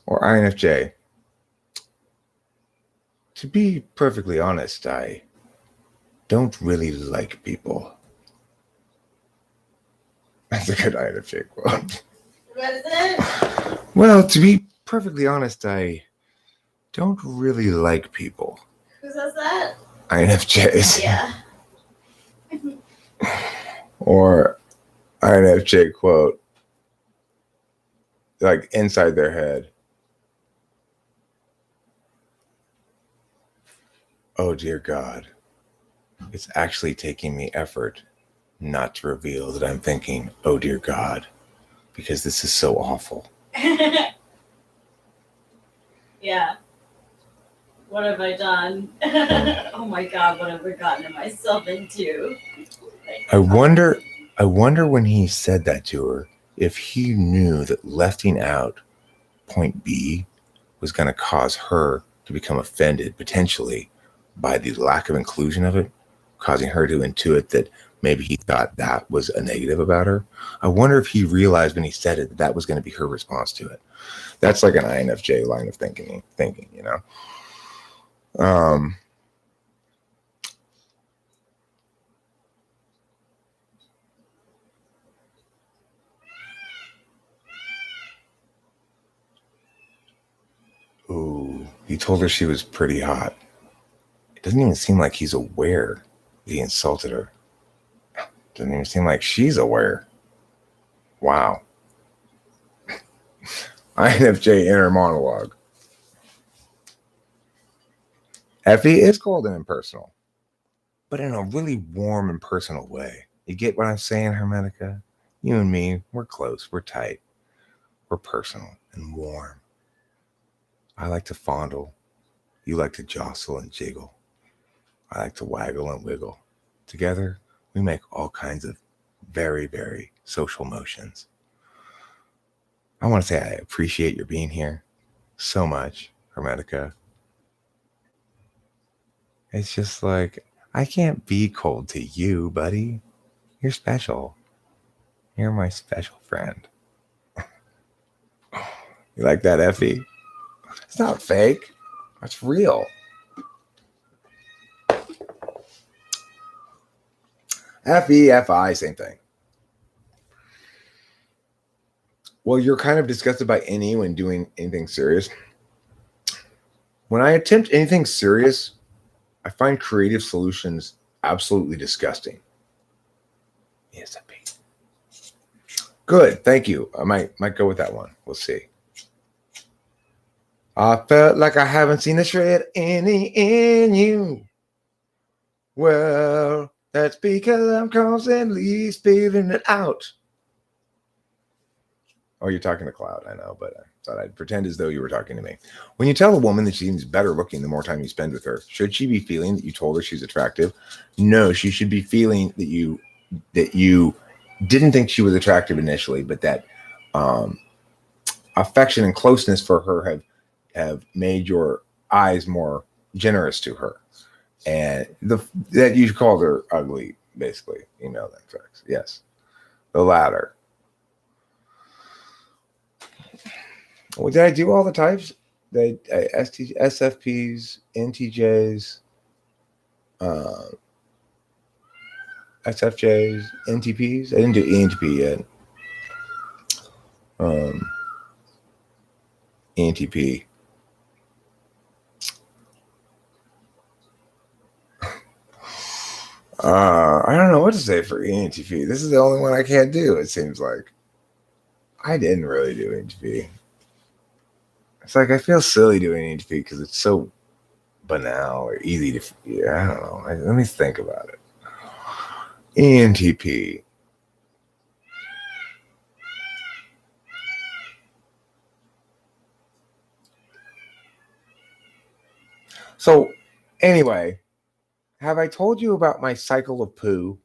Or INFJ. To be perfectly honest, I don't really like people. That's a good INFJ quote. What is it? Well, to be perfectly honest, I don't really like people. Who says that? INFJs. Yeah. Or INFJ quote, like inside their head. Oh, dear God. It's actually taking me effort not to reveal that I'm thinking, oh, dear God, because this is so awful. Yeah. What have I done? Oh my God, what have I gotten myself into? I wonder when he said that to her, if he knew that lefting out point B was going to cause her to become offended potentially by the lack of inclusion of it, causing her to intuit that maybe he thought that was a negative about her. I wonder if he realized when he said it that that was going to be her response to it. That's like an INFJ line of thinking, you know. Um, ooh, he told her she was pretty hot. It doesn't even seem like he's aware that he insulted her. Doesn't even seem like she's aware. Wow. INFJ inner monologue. Effie is cold and impersonal, but in a really warm and personal way. You get what I'm saying, Hermetica? You and me, we're close, we're tight, we're personal and warm. I like to fondle. You like to jostle and jiggle. I like to waggle and wiggle. Together, we make all kinds of very, very social motions. I want to say I appreciate your being here so much, Hermetica. It's just like, I can't be cold to you, buddy. You're special. You're my special friend. You like that, Effie? It's not fake. It's real. FEFI, same thing. Well, you're kind of disgusted by any when doing anything serious. When I attempt anything serious, I find creative solutions absolutely disgusting. Yes, good. Thank you. I might go with that one. We'll see. I felt like I haven't seen a shred any in you. Well, that's because I'm constantly spitting it out. Oh, you're talking to Cloud, I know, but I thought I'd pretend as though you were talking to me. When you tell a woman that she seems better looking the more time you spend with her, should she be feeling that you told her she's attractive? No, she should be feeling that you didn't think she was attractive initially, but that affection and closeness for her have made your eyes more generous to her, and that you called her ugly, basically. Email that text. Yes, the latter. Well, did I do all the types? The SFPs, NTJs, uh, SFJs, NTPs. I didn't do ENTP yet. ENTP. I don't know what to say for ENTP. This is the only one I can't do, it seems like. I didn't really do ENTP. It's like I feel silly doing ENTP because it's so banal or easy to. Yeah, I don't know. Let me think about it. ENTP. So Anyway, have I told you about my cycle of poo,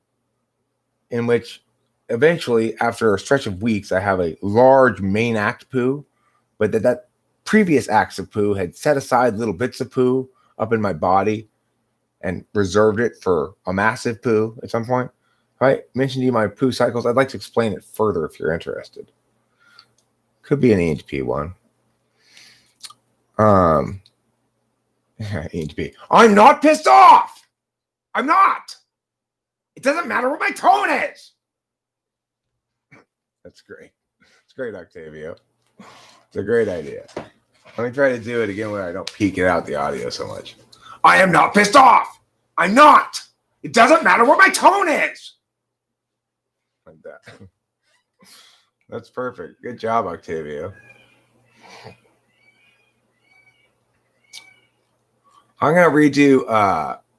in which eventually, after a stretch of weeks, I have a large main act poo, but that previous acts of poo had set aside little bits of poo up in my body and reserved it for a massive poo at some point. If I mentioned to you my poo cycles, I'd like to explain it further if you're interested. Could be an EHP one. EHP. I'm not pissed off. I'm not. It doesn't matter what my tone is. That's great. It's great, Octavio. It's a great idea. Let me try to do it again where I don't peek it out the audio so much. I am not pissed off. I'm not. It doesn't matter what my tone is. Like that. That's perfect. Good job, Octavio. I'm gonna redo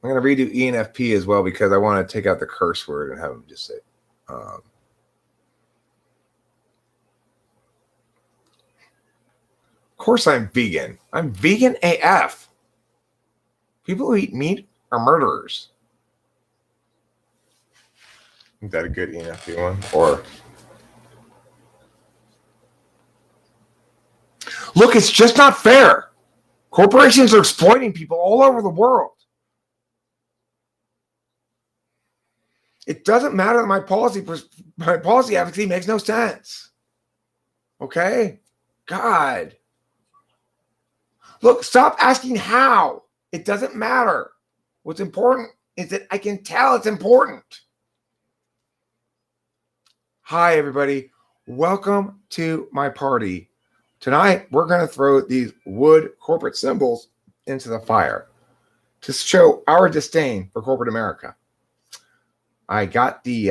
ENFP as well because I want to take out the curse word and have them just say. Of course, I'm vegan. I'm vegan AF. People who eat meat are murderers. Is that a good ENFP one? Or look, it's just not fair. Corporations are exploiting people all over the world. It doesn't matter that my policy advocacy makes no sense. Okay? God. Look, stop asking how. It doesn't matter. What's important is that I can tell it's important. Hi, everybody. Welcome to my party. Tonight, we're going to throw these wood corporate symbols into the fire to show our disdain for corporate America. I got the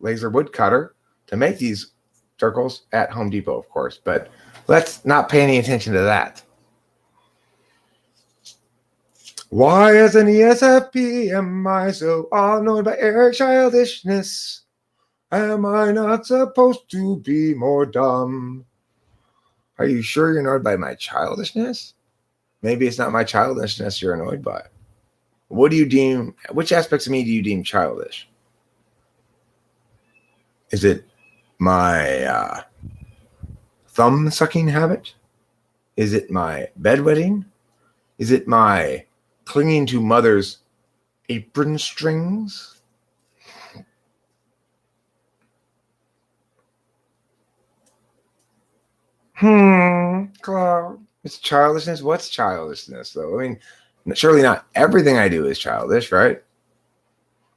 laser wood cutter to make these circles at Home Depot, of course, but let's not pay any attention to that. Why, as an ESFP, am I so annoyed by air childishness? Am I not supposed to be more dumb? Are you sure you're annoyed by my childishness? Maybe it's not my childishness you're annoyed by. What do you deem, which aspects of me do you deem childish? Is it my thumb sucking habit? Is it my bedwetting? Is it my clinging to mother's apron strings? Cloud. It's childishness. What's childishness, though? I mean, surely not everything I do is childish, right?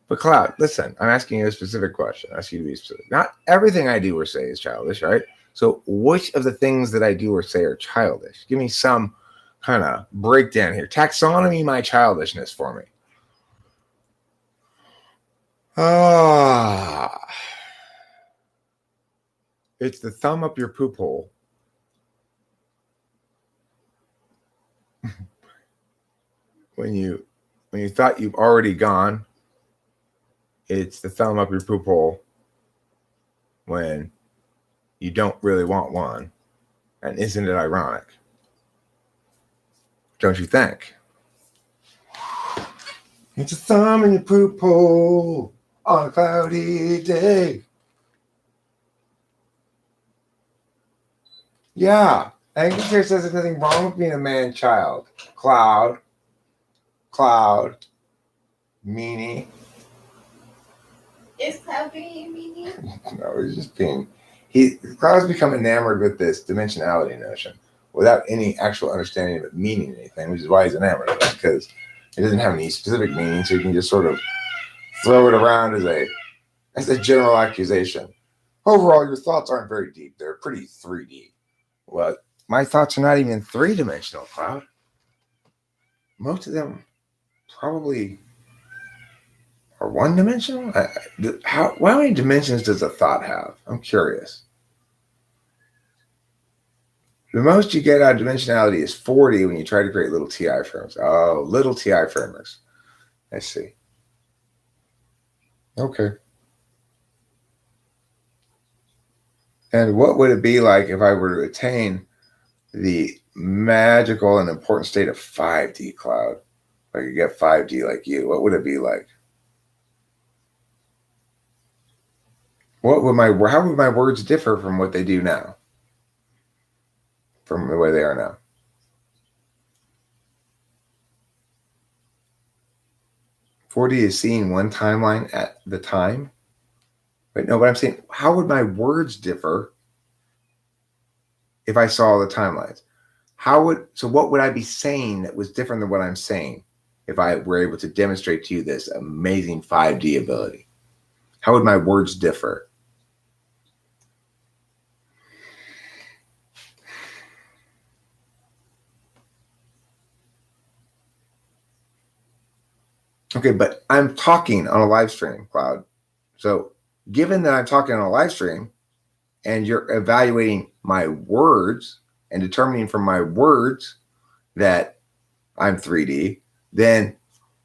But Cloud, listen, I'm asking you a specific question. I ask you to be specific. Not everything I do or say is childish, right? So which of the things that I do or say are childish? Give me some kind of breakdown here. Taxonomy my childishness for me. It's the thumb up your poop hole. when you thought you've already gone, it's the thumb up your poop hole when you don't really want one. And isn't it ironic? Don't you think? It's a thumb in your poop hole on a cloudy day. Yeah, Angus here says there's nothing wrong with being a man-child. Cloud, meanie. Is Cloud being a meanie? No, he's just being. Cloud's become enamored with this dimensionality notion without any actual understanding of it meaning anything, which is why he's enamored of it, because it doesn't have any specific meaning, so you can just sort of throw it around as a general accusation. Overall, your thoughts aren't very deep. They're pretty 3D. Well, my thoughts are not even three-dimensional, Cloud. Most of them probably are one-dimensional. How many dimensions does a thought have? I'm curious. The most you get out of dimensionality is 40 when you try to create little TI frames. Oh, little TI framers. I see. Okay. And what would it be like if I were to attain the magical and important state of 5D, Cloud? If I could get 5D like you, what would it be like? How would my words differ from what they do now? From the way they are now? 4D is seeing one timeline at the time. Wait, no, but I'm saying, how would my words differ if I saw the timelines? So what would I be saying that was different than what I'm saying if I were able to demonstrate to you this amazing 5D ability? How would my words differ? Okay, but I'm talking on a live stream, Cloud. So given that I'm talking on a live stream and you're evaluating my words and determining from my words that I'm 3D, then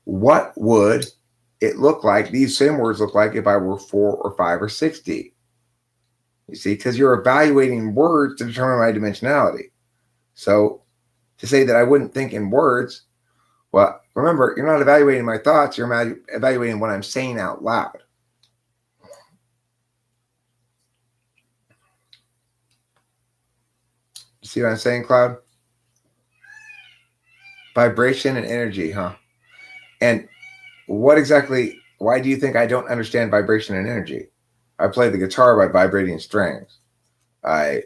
what would it look like? These same words look like if I were 4 or 5 or 6D. You see, because you're evaluating words to determine my dimensionality. So to say that I wouldn't think in words, well, remember, you're not evaluating my thoughts, you're evaluating what I'm saying out loud. You see what I'm saying, Cloud? Vibration and energy, huh? And why do you think I don't understand vibration and energy? I play the guitar by vibrating strings. I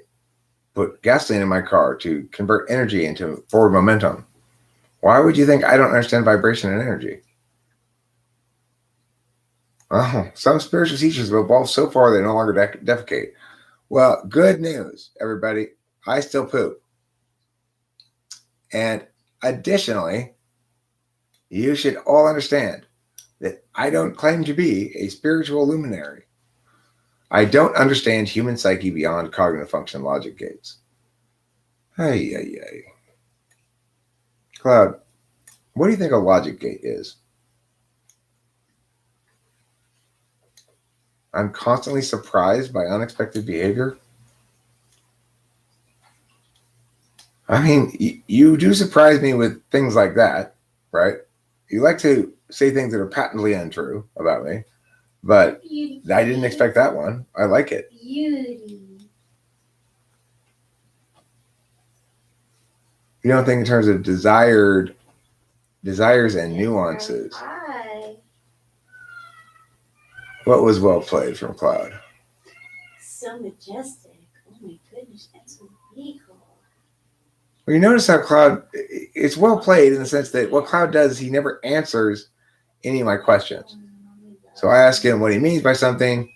put gasoline in my car to convert energy into forward momentum. Why would you think I don't understand vibration and energy? Oh, some spiritual teachers have evolved so far they no longer defecate. Well, good news, everybody. I still poop. And additionally, you should all understand that I don't claim to be a spiritual luminary. I don't understand human psyche beyond cognitive function logic gates. Hey. Cloud, what do you think a logic gate is? I'm constantly surprised by unexpected behavior. I mean, you do surprise me with things like that, right? You like to say things that are patently untrue about me, but I didn't expect that one. I like it. You don't think in terms of desires and nuances. What was well played from Cloud? So majestic. Oh my goodness, that's so big. Well, you notice how Cloud, it's well played in the sense that what Cloud does is he never answers any of my questions. So I ask him what he means by something,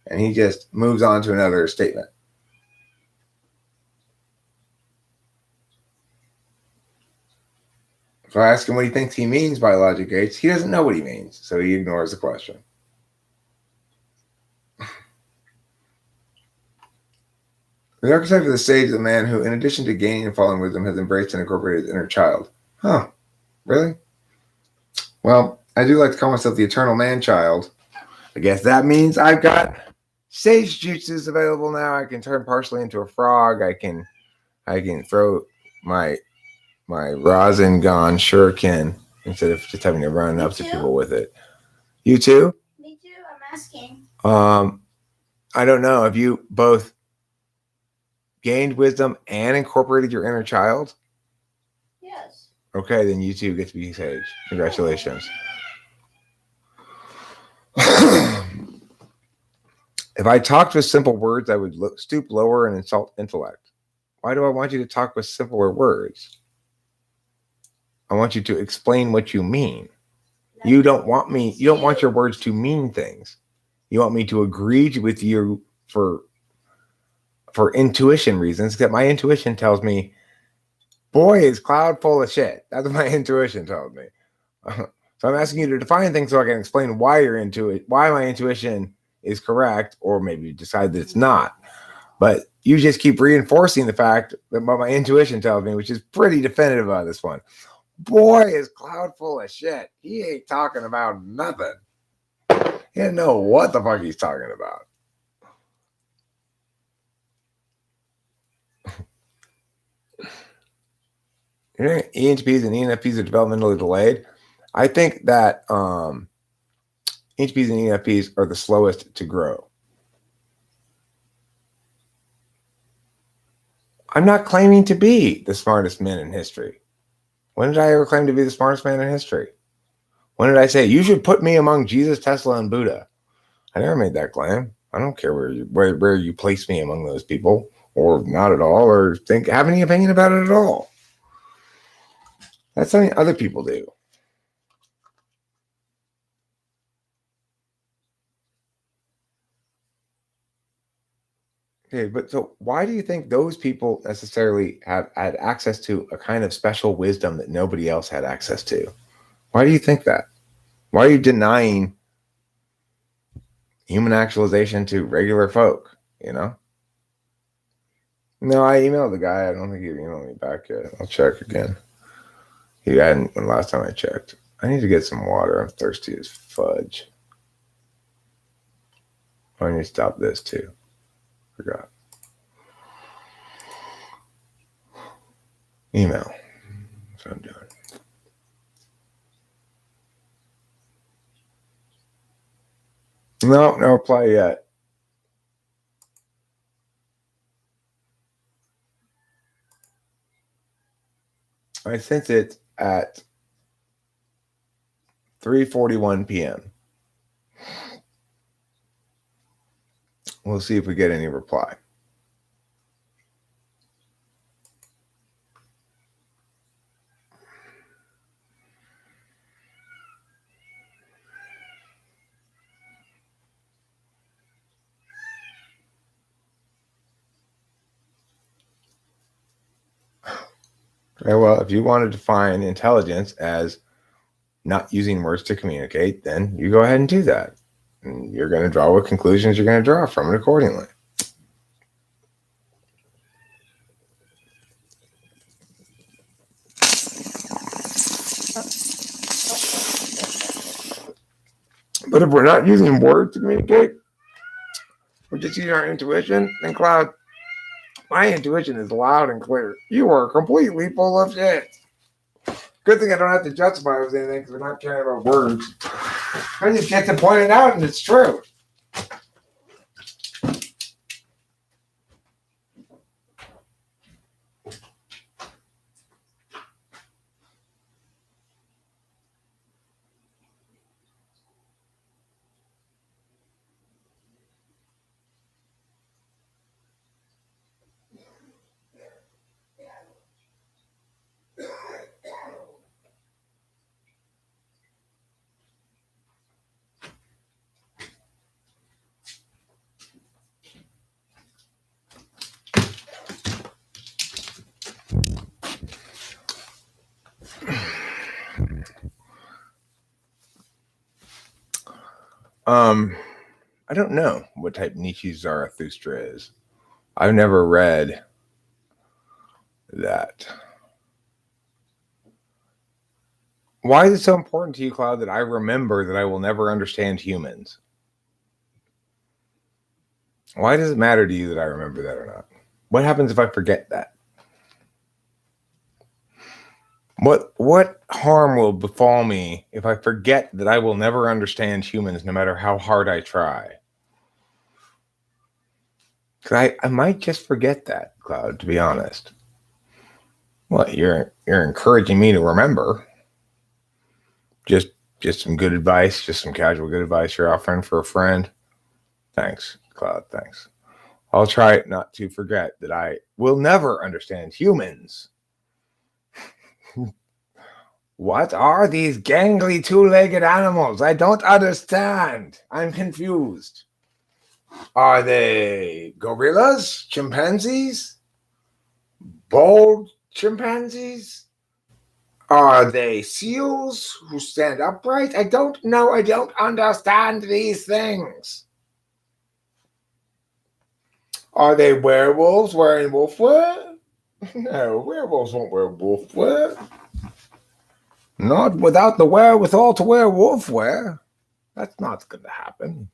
and he just moves on to another statement. If I ask him what he thinks he means by logic gates, he doesn't know what he means, so he ignores the question. The archetype of the sage is a man who, in addition to gaining and following wisdom, has embraced and incorporated his inner child. Huh, really? Well, I do like to call myself the eternal man-child. I guess that means I've got sage jutsus available now. I can turn partially into a frog. I can throw my Rasengan shuriken instead of just having to run up to people with it. You too? Me too. I'm asking. I don't know. Have you both gained wisdom and incorporated your inner child? Yes. Okay, then you too get to be sage. Congratulations. If I talked with simple words, I would stoop lower and insult intellect. Why do I want you to talk with simpler words? I want you to explain what you mean. You don't want your words to mean things. You want me to agree with you for intuition reasons, except my intuition tells me, boy, is Cloud full of shit. That's what my intuition tells me. So I'm asking you to define things so I can explain why my intuition is correct, or maybe decide that it's not. But you just keep reinforcing the fact that what my intuition tells me, which is pretty definitive on this one. Boy, is Cloud full of shit. He ain't talking about nothing. He didn't know what the fuck he's talking about. ENTPs and ENFPs are developmentally delayed. I think that HPs and EFPs are the slowest to grow. I'm not claiming to be the smartest man in history. When did I ever claim to be the smartest man in history? When did I say you should put me among Jesus, Tesla, and Buddha? I never made that claim. I don't care where you place me among those people, or not at all, or have any opinion about it at all. That's something other people do. Okay, but so why do you think those people necessarily have had access to a kind of special wisdom that nobody else had access to? Why do you think that? Why are you denying human actualization to regular folk? You know? No, I emailed the guy. I don't think he emailed me back yet. I'll check again. He hadn't the last time I checked. I need to get some water. I'm thirsty as fudge. I need to stop this too. Forgot. Email. That's what I'm doing. No reply yet. I sent it at 3:41 p.m. We'll see if we get any reply. Okay, well, if you want to define intelligence as not using words to communicate, then you go ahead and do that. And you're going to draw what conclusions you're going to draw from it accordingly. But if we're not using words to communicate, we're just using our intuition, then Cloud, my intuition is loud and clear. You are completely full of shit. Good thing I don't have to justify with anything because we're not caring about words. I just get to point it out and it's true. I don't know what type Nietzsche Zarathustra is. I've never read that. Why is it so important to you, Cloud, that I remember that I will never understand humans? Why does it matter to you that I remember that or not? What happens if I forget that? What harm will befall me if I forget that I will never understand humans no matter how hard I try? Because I might just forget that, Cloud, to be honest. Well, you're encouraging me to remember. Just some good advice, just some casual good advice you're offering for a friend. Thanks, Cloud, thanks. I'll try not to forget that I will never understand humans. What are these gangly two-legged animals? I don't understand. I'm confused. Are they gorillas? Chimpanzees? Bold chimpanzees? Are they seals who stand upright? I don't know. I don't understand these things. Are they werewolves wearing wolf wear? No, werewolves won't wear wolf wear. Not without the wherewithal to wear wolf wear. That's not going to happen.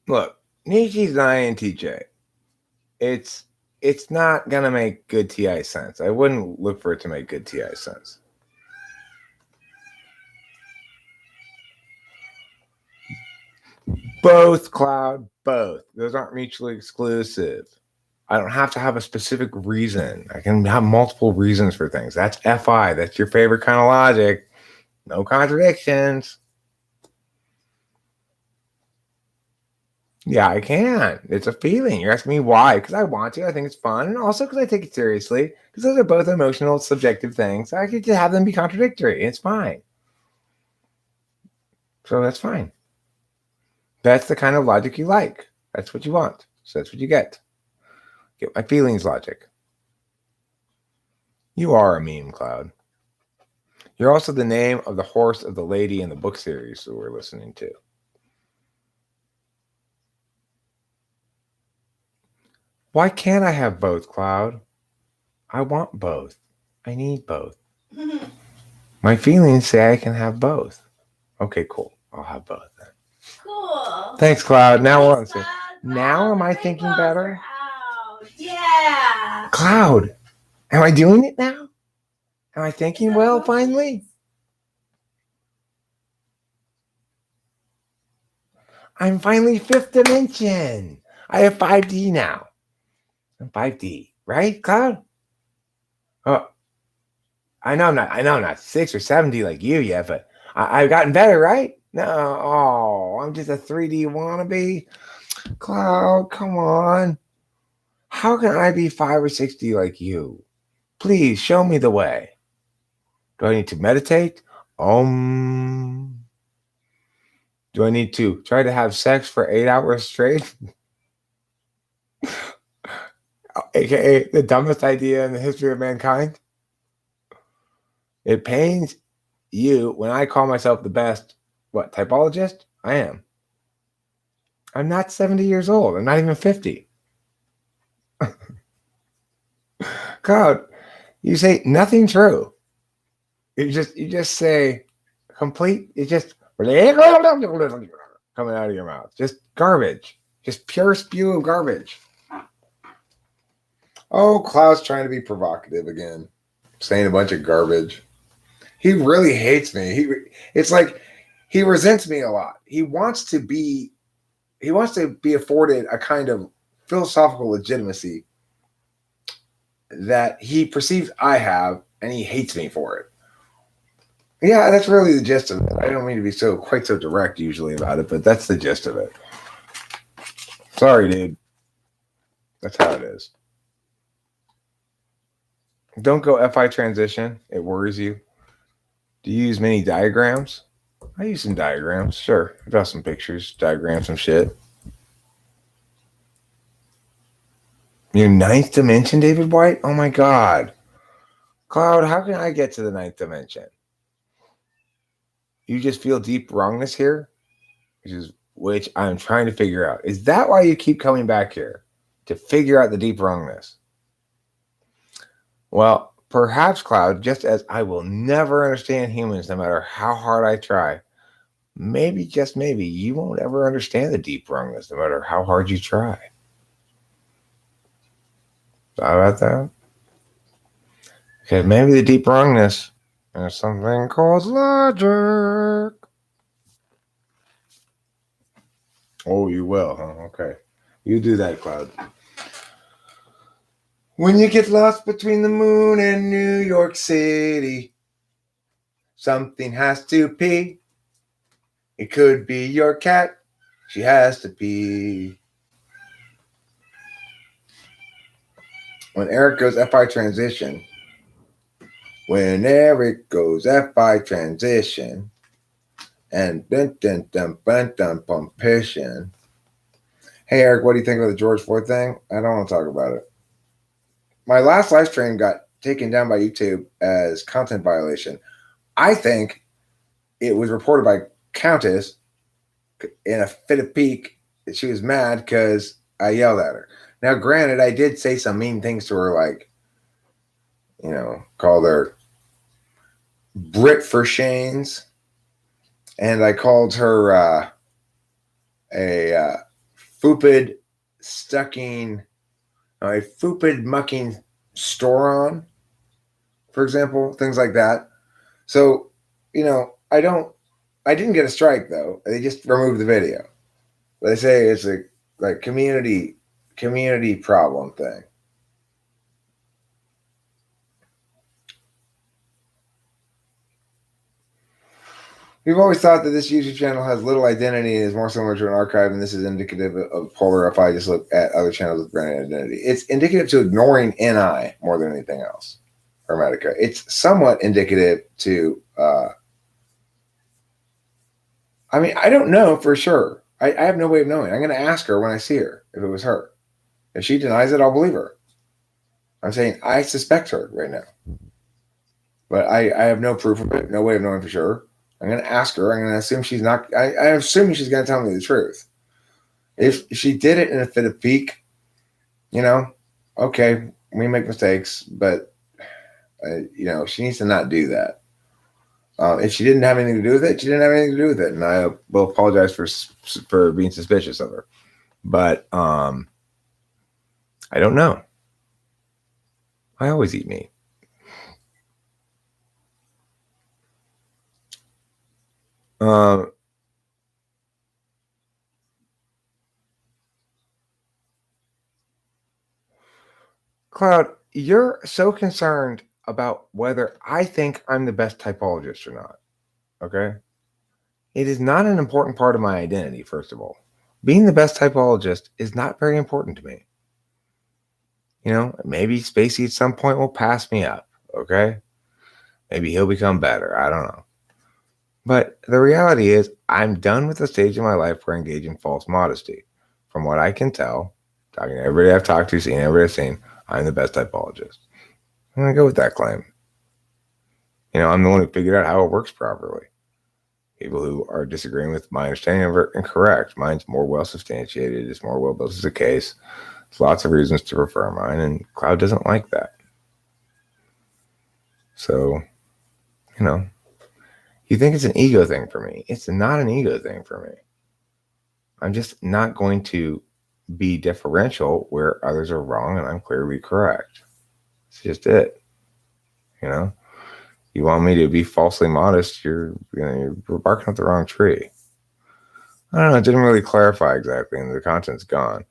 Look, Nietzsche's an INTJ. It's it's not going to make good TI sense. I wouldn't look for it to make good TI sense. Both, Cloud, both. Those aren't mutually exclusive. I don't have to have a specific reason. I can have multiple reasons for things. That's FI. That's your favorite kind of logic. No contradictions. Yeah, I can. It's a feeling. You're asking me why? Because I want to. I think it's fun. And also because I take it seriously. Because those are both emotional, subjective things. I could have them be contradictory. It's fine. So that's fine. That's the kind of logic you like. That's what you want. So that's what you get. Get my feelings logic. You are a meme, Cloud. You're also the name of the horse of the lady in the book series that we're listening to. Why can't I have both, Cloud? I want both. I need both. My feelings say I can have both. Okay, cool. I'll have both then. Cool. Thanks, Cloud. Now we're on Thanks, to Cloud. now Wow, am I the thinking rainbows better? are out. Yeah. Cloud, am I doing it now? Am I thinking Is that well emotions? finally? I'm finally fifth dimension. I have 5D now. I'm 5D, right, Cloud? Oh, I know I'm not 6 or 7D like you yet, but I've gotten better, right? No, I'm just a 3D wannabe. Cloud, come on. How can I be 5 or 6D like you? Please show me the way. Do I need to meditate? Do I need to try to have sex for 8 hours straight? AKA the dumbest idea in the history of mankind? It pains you when I call myself the best, typologist? I am. I'm not 70 years old. I'm not even 50. God, you say nothing true. You just say complete, it's just coming out of your mouth. Just garbage. Just pure spew of garbage. Oh, Klaus trying to be provocative again. Saying a bunch of garbage. He really hates me. It's like he resents me a lot. He wants to be afforded a kind of philosophical legitimacy that he perceives I have, and he hates me for it. Yeah, that's really the gist of it. I don't mean to be quite so direct usually about it, but that's the gist of it. Sorry, dude. That's how it is. Don't go FI transition. It worries you. Do you use many diagrams? I use some diagrams. Sure. I draw some pictures, diagrams, some shit. Your ninth dimension, David White? Oh my God. Cloud, how can I get to the ninth dimension? You just feel deep wrongness here? Which I'm trying to figure out. Is that why you keep coming back here? To figure out the deep wrongness? Well, perhaps, Cloud, just as I will never understand humans no matter how hard I try, maybe, just maybe, you won't ever understand the deep wrongness no matter how hard you try. Thought about that? Okay, maybe the deep wrongness is something called logic. Oh, you will, huh? Okay. You do that, Cloud. When you get lost between the moon and New York City, something has to pee. It could be your cat. She has to pee. When Eric goes FI transition, when Eric goes FI transition, and pumpation. Hey, Eric, what do you think of the George Floyd thing? I don't want to talk about it. My last live stream got taken down by YouTube as content violation. I think it was reported by Countess in a fit of pique that she was mad because I yelled at her. Now, granted, I did say some mean things to her, like, called her Brit for Shanes, and I called her a foopid, stucking a foopid mucking store on, for example, things like that. So, I didn't get a strike though. They just removed the video. They say it's a like community problem thing. We've always thought that this YouTube channel has little identity and is more similar to an archive, and this is indicative of polar if I just look at other channels with brand identity. It's indicative to ignoring NI more than anything else. Hermetica. It's somewhat indicative to I mean, I don't know for sure. I have no way of knowing. I'm gonna ask her when I see her if it was her. If she denies it, I'll believe her. I'm saying I suspect her right now. But I have no proof of it, no way of knowing for sure. I'm going to ask her. I'm going to assume she's not. I'm assuming she's going to tell me the truth. If she did it in a fit of pique, okay, we make mistakes, but she needs to not do that. If she didn't have anything to do with it, she didn't have anything to do with it, and I will apologize for being suspicious of her. But I don't know. I always eat meat. Cloud, you're so concerned about whether I think I'm the best typologist or not. Okay? It is not an important part of my identity, first of all. Being the best typologist is not very important to me. Maybe Spacey at some point will pass me up. Okay? Maybe he'll become better. I don't know. But the reality is, I'm done with the stage of my life where I engage in false modesty. From what I can tell, talking to everybody I've talked to, seen everybody I've seen, I'm the best typologist. I'm going to go with that claim. I'm the one who figured out how it works properly. People who are disagreeing with my understanding of it incorrect. Mine's more well substantiated. It's more well built as a case. There's lots of reasons to prefer mine, and Cloud doesn't like that. So, you think it's an ego thing for me. It's not an ego thing for me. I'm just not going to be differential where others are wrong and I'm clearly correct. It's just it. You want me to be falsely modest, you're barking up the wrong tree. I don't know. It didn't really clarify exactly, and the content's gone.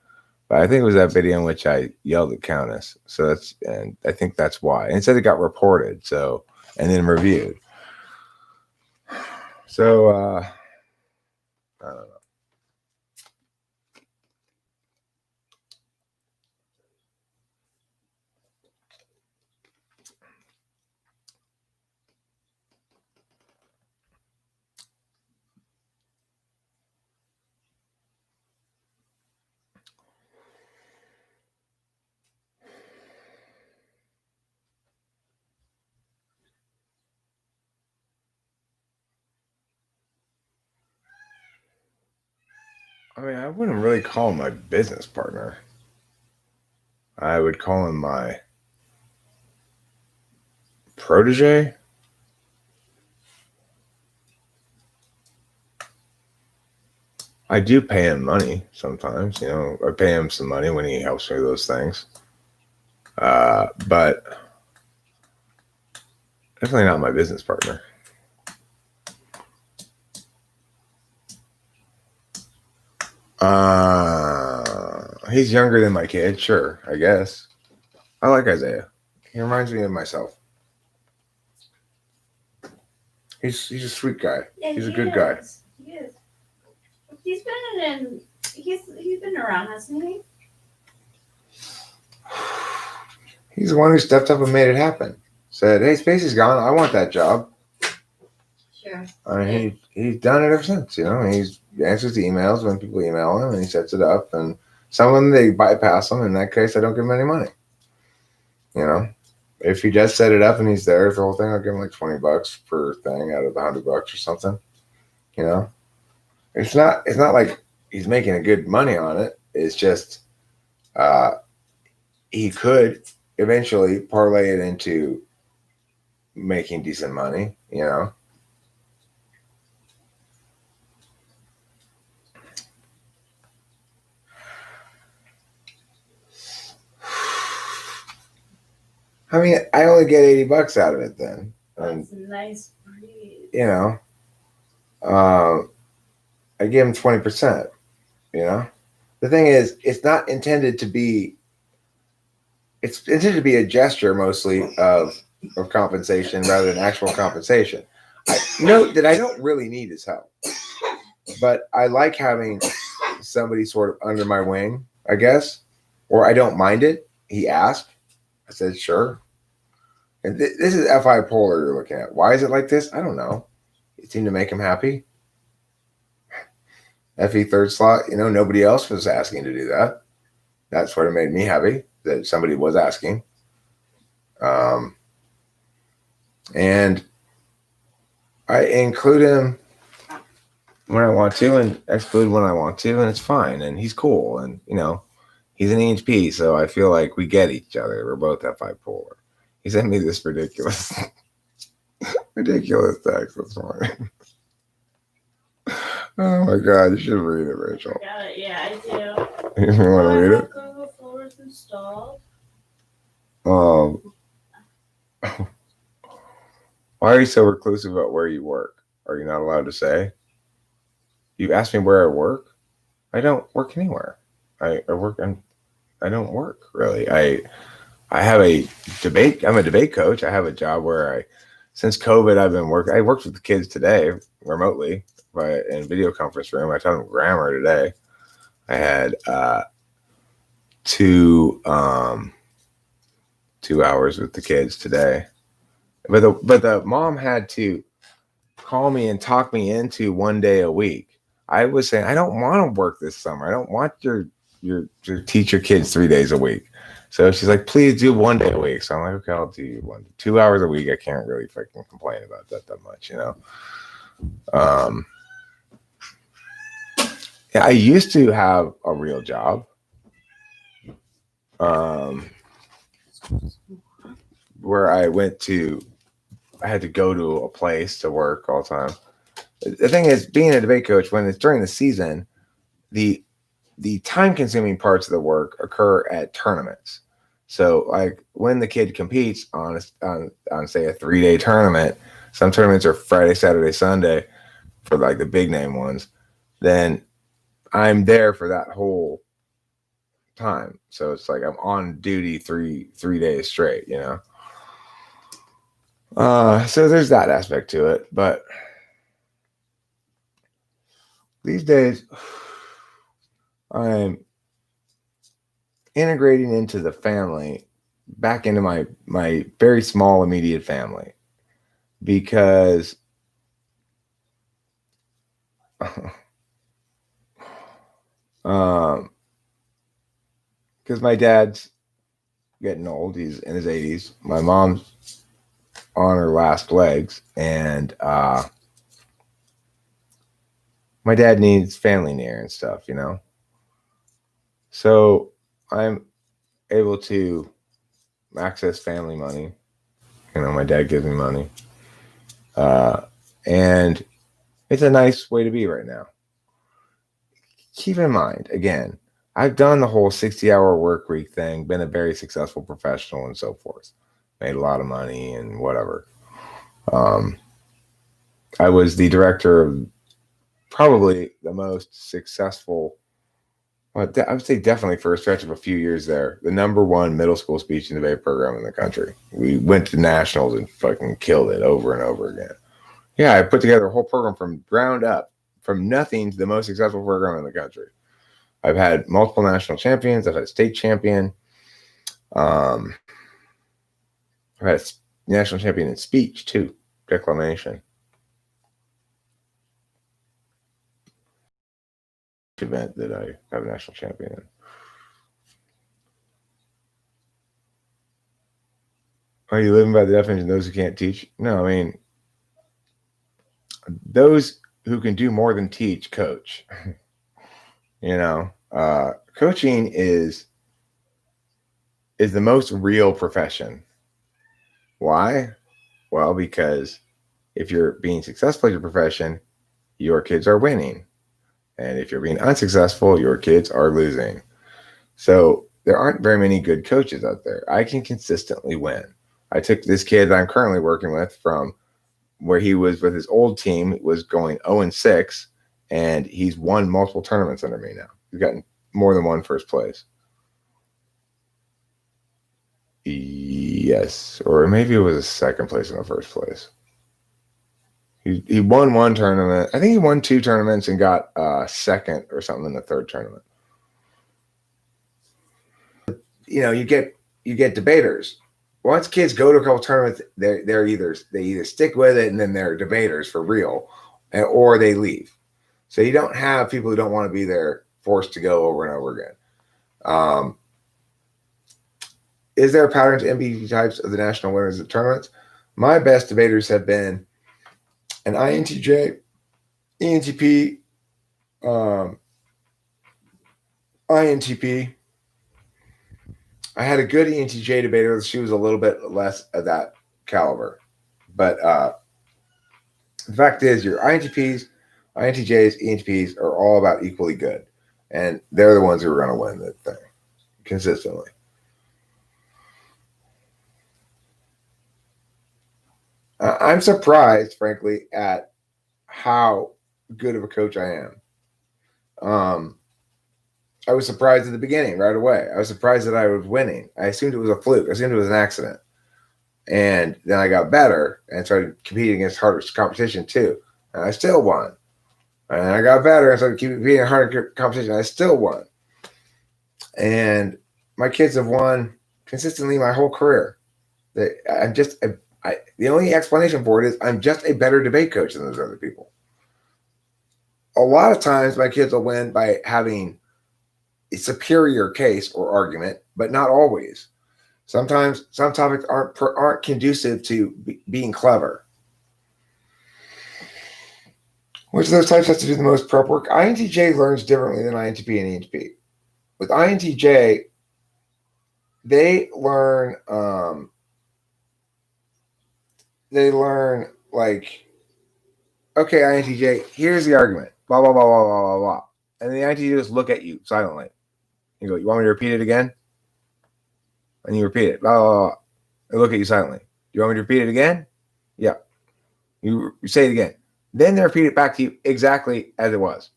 But I think it was that video in which I yelled at Countess. And I think that's why. And it said it got reported, and then reviewed. So, I don't know. I mean, I wouldn't really call him my business partner. I would call him my protege. I do pay him money sometimes. I pay him some money when he helps me with those things. But definitely not my business partner. He's younger than my kid, sure, I guess. I like Isaiah. He reminds me of myself. He's a sweet guy. Yeah, he's a good guy. He is. He's been around, hasn't he? He's the one who stepped up and made it happen. Said, "Hey, Spacey's gone. I want that job." Sure. I mean, he's done it ever since. He answers the emails when people email him, and he sets it up. And some of them they bypass him. In that case, I don't give him any money. If he does set it up and he's there the whole thing, I'll give him like $20 per thing out of $100 or something. It's not like he's making a good money on it. It's just he could eventually parlay it into making decent money. I mean, I only get $80 out of it then, and That's a nice breeze. you know, um, I give him 20%. You know, the thing is, it's not intended to be. It's intended to be a gesture mostly of compensation rather than actual compensation. I note that I don't really need his help, but I like having somebody sort of under my wing, I guess, or I don't mind it. He asked. I said, sure. And this is FI Polar you're looking at. Why is it like this? I don't know. It seemed to make him happy. FE third slot, nobody else was asking to do that. That sort of made me happy that somebody was asking. Um, and I include him when I want to and exclude when I want to, and it's fine. And he's cool. And, he's an EHP, so I feel like we get each other. We're both FI Polar. He sent me this ridiculous, ridiculous text this morning. Oh my God, you should read it, Rachel. Got it. Yeah, I do. You want to read it? Google Floors installed. Why are you so reclusive about where you work? Are you not allowed to say? You asked me where I work. I don't work anywhere. I work and I don't work really. I have a debate. I'm a debate coach. I have a job where since COVID, I've been working. I worked with the kids today remotely in video conference room. I taught them grammar today. I had 2 hours with the kids today. But the mom had to call me and talk me into 1 day a week. I was saying, I don't want to work this summer. I don't want your teach your kids 3 days a week. So she's like, please do 1 day a week. So I'm like, okay, I'll do 2 hours a week. I can't really fucking complain about that much, Yeah, I used to have a real job. Where I had to go to a place to work all the time. The thing is, being a debate coach, when it's during the season, the time-consuming parts of the work occur at tournaments. So, like when the kid competes on say a 3-day tournament, some tournaments are Friday, Saturday, Sunday for like the big name ones. Then I'm there for that whole time. So it's like I'm on duty three days straight. So there's that aspect to it, but these days I'm integrating into the family, back into my very small immediate family, because my dad's getting old. He's in his 80s. My mom's on her last legs, and my dad needs family near and stuff, So I'm able to access family money. My dad gives me money. And it's a nice way to be right now. Keep in mind, again, I've done the whole 60-hour work week thing, been a very successful professional and so forth. Made a lot of money and whatever. I was the director of probably the most successful, I would say definitely for a stretch of a few years there, the #1 middle school speech and debate program in the country. We went to nationals and fucking killed it over and over again. Yeah, I put together a whole program from ground up, from nothing to the most successful program in the country. I've had multiple national champions. I've had a state champion. I've had a national champion in speech too, declamation. Event that I have a national champion in. Are you living by the definition of those who can't teach? No, I mean, those who can do more than teach, coach. Coaching is the most real profession. Why? Well, because if you're being successful at your profession, your kids are winning. And if you're being unsuccessful, your kids are losing. So there aren't very many good coaches out there. I can consistently win. I took this kid that I'm currently working with from where he was with his old team, was going 0-6, and he's won multiple tournaments under me now. He's gotten more than one first place. Yes, or maybe it was a second place in the first place. He won one tournament. I think he won 2 tournaments and got second or something in the third tournament. You get debaters. Once kids go to a couple tournaments, they either stick with it and then they're debaters for real, or they leave. So you don't have people who don't want to be there forced to go over and over again. Is there a pattern to MVP types of the national winners of tournaments? My best debaters have been an INTJ, ENTP, INTP. I had a good ENTJ debater. She was a little bit less of that caliber. But the fact is, your INTPs, INTJs, ENTPs are all about equally good. And they're the ones who are going to win the thing consistently. I'm surprised, frankly, at how good of a coach I am. I was surprised at the beginning right away. I was surprised that I was winning. I assumed it was a fluke. I assumed it was an accident. And then I got better and started competing against harder competition too. And I still won. And I got better and started competing in harder competition. And I still won. And my kids have won consistently my whole career. The only explanation for it is I'm just a better debate coach than those other people. A lot of times my kids will win by having a superior case or argument, but not always. Sometimes some topics aren't conducive to being clever. Which of those types has to do the most prep work? INTJ learns differently than INTP and ENTP. With INTJ, they learn like, okay, INTJ, here's the argument, blah, blah, blah, blah, blah, blah, blah. And the INTJ just look at you silently. You go, you want me to repeat it again? And you repeat it, blah, blah, blah. They look at you silently. You want me to repeat it again? Yeah. You say it again. Then they repeat it back to you exactly as it was.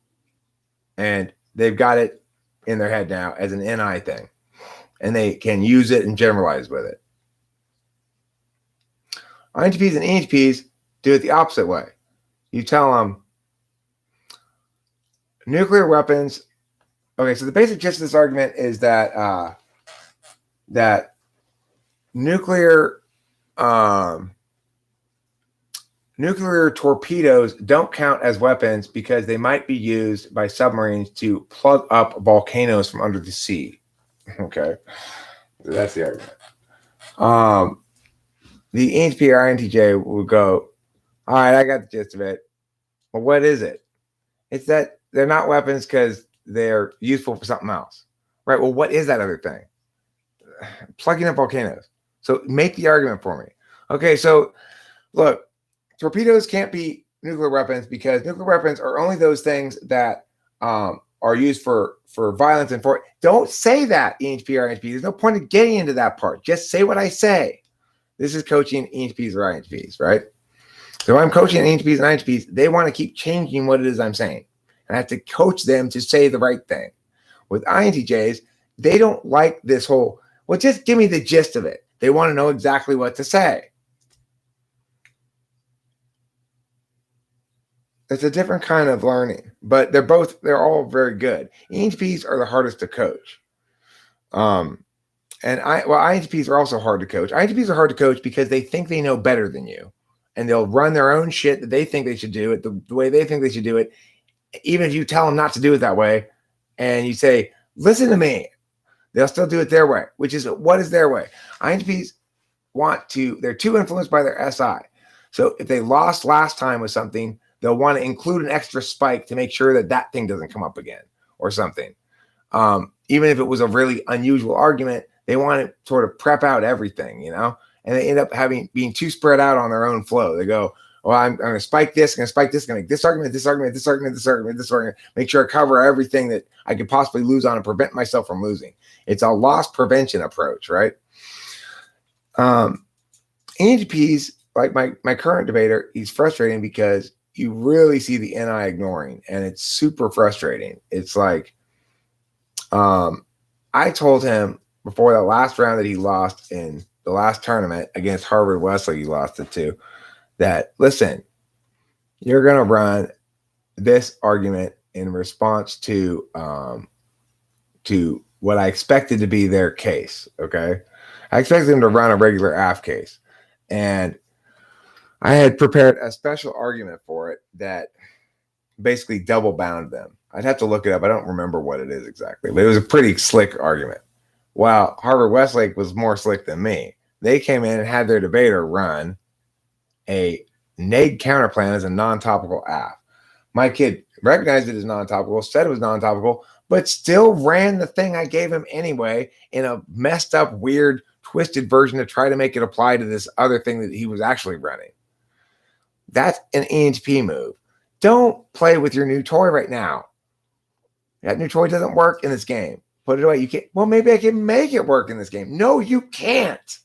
And they've got it in their head now as an NI thing. And they can use it and generalize with it. INTPs and ENTPs do it the opposite way. You tell them nuclear weapons. Okay, so the basic gist of this argument is that that nuclear torpedoes don't count as weapons because they might be used by submarines to plug up volcanoes from under the sea. Okay, so that's the argument. The ENTP or INTJ will go, all right, I got the gist of it. Well, what is it? It's that they're not weapons because they're useful for something else. Right, well, what is that other thing? Plugging up volcanoes. So make the argument for me. Okay, so look, torpedoes can't be nuclear weapons because nuclear weapons are only those things that are used for violence and for. Don't say that, ENTP or INTP. There's no point in getting into that part. Just say what I say. This is coaching ENTPs or INTPs, right? So I'm coaching ENTPs and INTPs. They want to keep changing what it is I'm saying. And I have to coach them to say the right thing. With INTJs, they don't like this whole, well, just give me the gist of it. They want to know exactly what to say. It's a different kind of learning, but they're all very good. ENTPs are the hardest to coach. INTPs are also hard to coach. INTPs are hard to coach because they think they know better than you. And they'll run their own shit that they think they should do it, the way they think they should do it, even if you tell them not to do it that way. And you say, listen to me. They'll still do it their way, which is, what is their way? INTPs they're too influenced by their SI. So if they lost last time with something, they'll want to include an extra spike to make sure that thing doesn't come up again or something. Even if it was a really unusual argument, they want to sort of prep out everything, and they end up being too spread out on their own flow. They go, well, I'm going to spike this, going to spike this, going to make this argument, this argument, this argument, this argument, this argument, make sure I cover everything that I could possibly lose on and prevent myself from losing. It's a loss prevention approach, right? ENTPs, like my current debater, he's frustrating because you really see the NI ignoring, and it's super frustrating. It's like, I told him before the last round that he lost in the last tournament against Harvard Wesley, he lost it to, that listen, you're gonna run this argument in response to what I expected to be their case. Okay, I expected them to run a regular AF case, and I had prepared a special argument for it that basically double bound them. I'd have to look it up. I don't remember what it is exactly, but it was a pretty slick argument. While Harvard Westlake was more slick than me, they came in and had their debater run a neg counterplan as a non-topical AF. My kid recognized it as non-topical, said it was non-topical, but still ran the thing I gave him anyway in a messed up, weird, twisted version to try to make it apply to this other thing that he was actually running. That's an ENTP move. Don't play with your new toy right now. That new toy doesn't work in this game. Put it away. You can't. Well, maybe I can make it work in this game. No, you can't.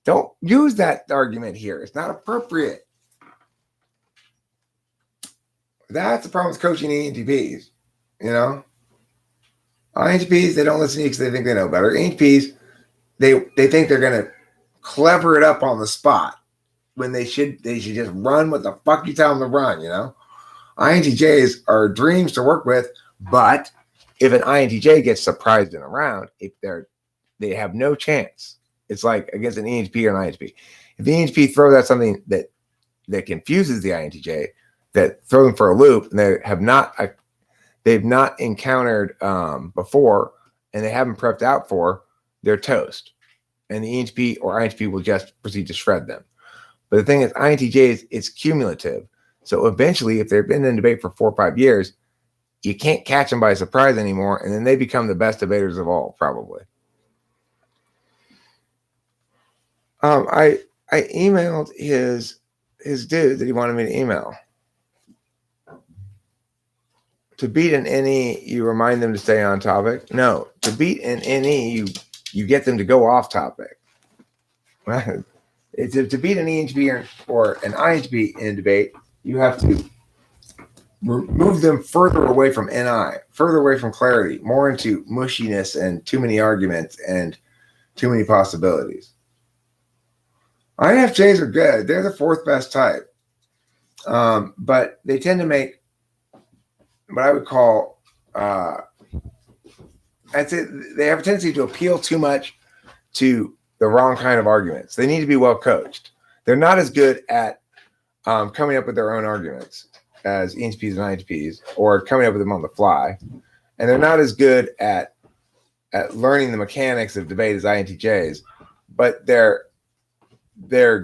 Don't use that argument here. It's not appropriate. That's the problem with coaching ENTPs. You know, INTPs, they don't listen to you because they think they know better. ENTPs, they think they're gonna clever it up on the spot when they should just run what the fuck you tell them to run. You know, INTJs are dreams to work with, but if an INTJ gets surprised in a round, they have no chance. It's like against an ENTP or an INTP. If the ENTP throws out something that confuses the INTJ, that throws them for a loop, and they've not encountered before, and they haven't prepped out for, they're toast. And the ENTP or INTP will just proceed to shred them. But the thing is, INTJs, it's cumulative. So eventually, if they've been in debate for 4 or 5 years, you can't catch them by surprise anymore, and then they become the best debaters of all, probably. I emailed his dude that he wanted me to email. To beat an NE, you remind them to stay on topic. No, to beat an NE, you get them to go off topic. To beat an ENTP or an INTP in a debate, you have to move them further away from NI, further away from clarity, more into mushiness and too many arguments and too many possibilities. INFJs are good. They're the fourth best type. But they tend to make what I would call, I'd say they have a tendency to appeal too much to the wrong kind of arguments. They need to be well coached. They're not as good at coming up with their own arguments as ENTPs and INTPs, or coming up with them on the fly. And they're not as good at learning the mechanics of debate as INTJs, but they're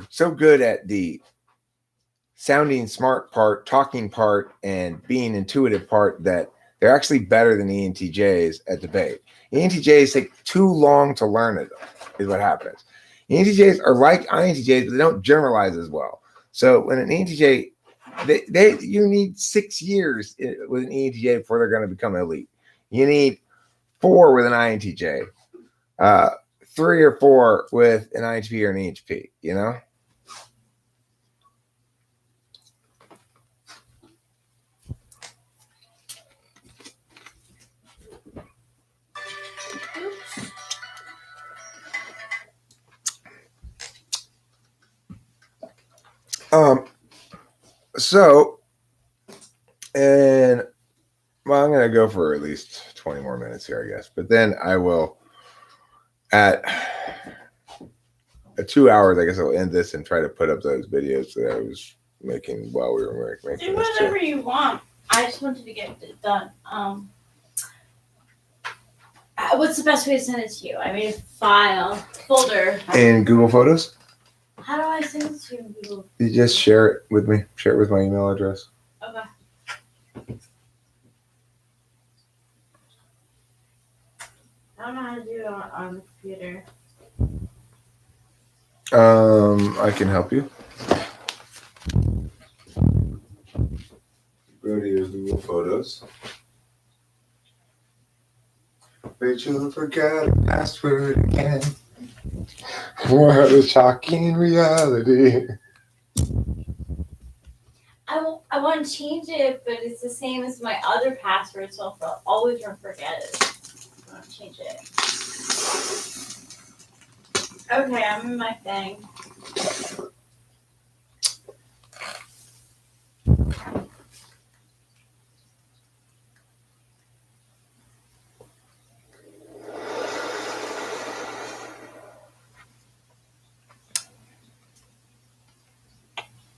so good at the sounding smart part, talking part, and being intuitive part that they're actually better than ENTJs at debate. ENTJs take too long to learn it, is what happens. ENTJs are like INTJs, but they don't generalize as well. So when an ENTJ, you need 6 years with an ENTJ before they're going to become elite. You need 4 with an INTJ, 3 or 4 with an INTP or an ENTP, you know? So, and well, I'm going to go for at least 20 more minutes here, I guess. But then I will, at 2 hours, I guess I'll end this and try to put up those videos that I was making while we were making do this whatever too. you want. I just wanted to get it done. What's the best way to send it to you? I made a folder. In Google Photos? How do I send it to you in Google? You just share it with me. Share it with my email address. Okay. I don't know how to do it on the computer. I can help you. Go to your Google Photos. Rachel forgot her password again. What a shocking reality. I want to change it, but it's the same as my other password, so I'll always forget it. I want to change it. Okay, I'm in my thing.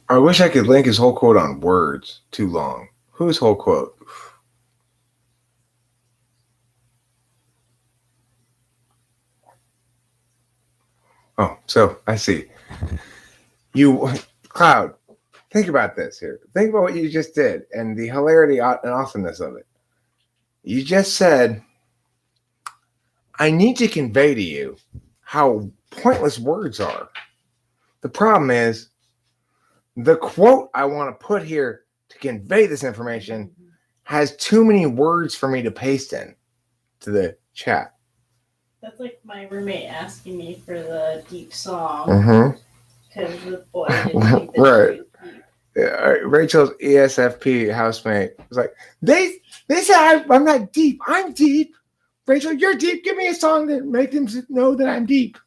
I wish I could link his whole quote on words. Too long. Whose whole quote? Oh, so I see. You, Cloud, think about this here. Think about what you just did and the hilarity and awesomeness of it. You just said, I need to convey to you how pointless words are. The problem is, the quote I want to put here to convey this information has too many words for me to paste in to the chat. That's like my roommate asking me for the deep song. Mm-hmm. Because the boy didn't think that Right. she was deep. Yeah, Rachel's ESFP housemate was like, they said I'm not deep. I'm deep. Rachel, you're deep. Give me a song that make them know that I'm deep.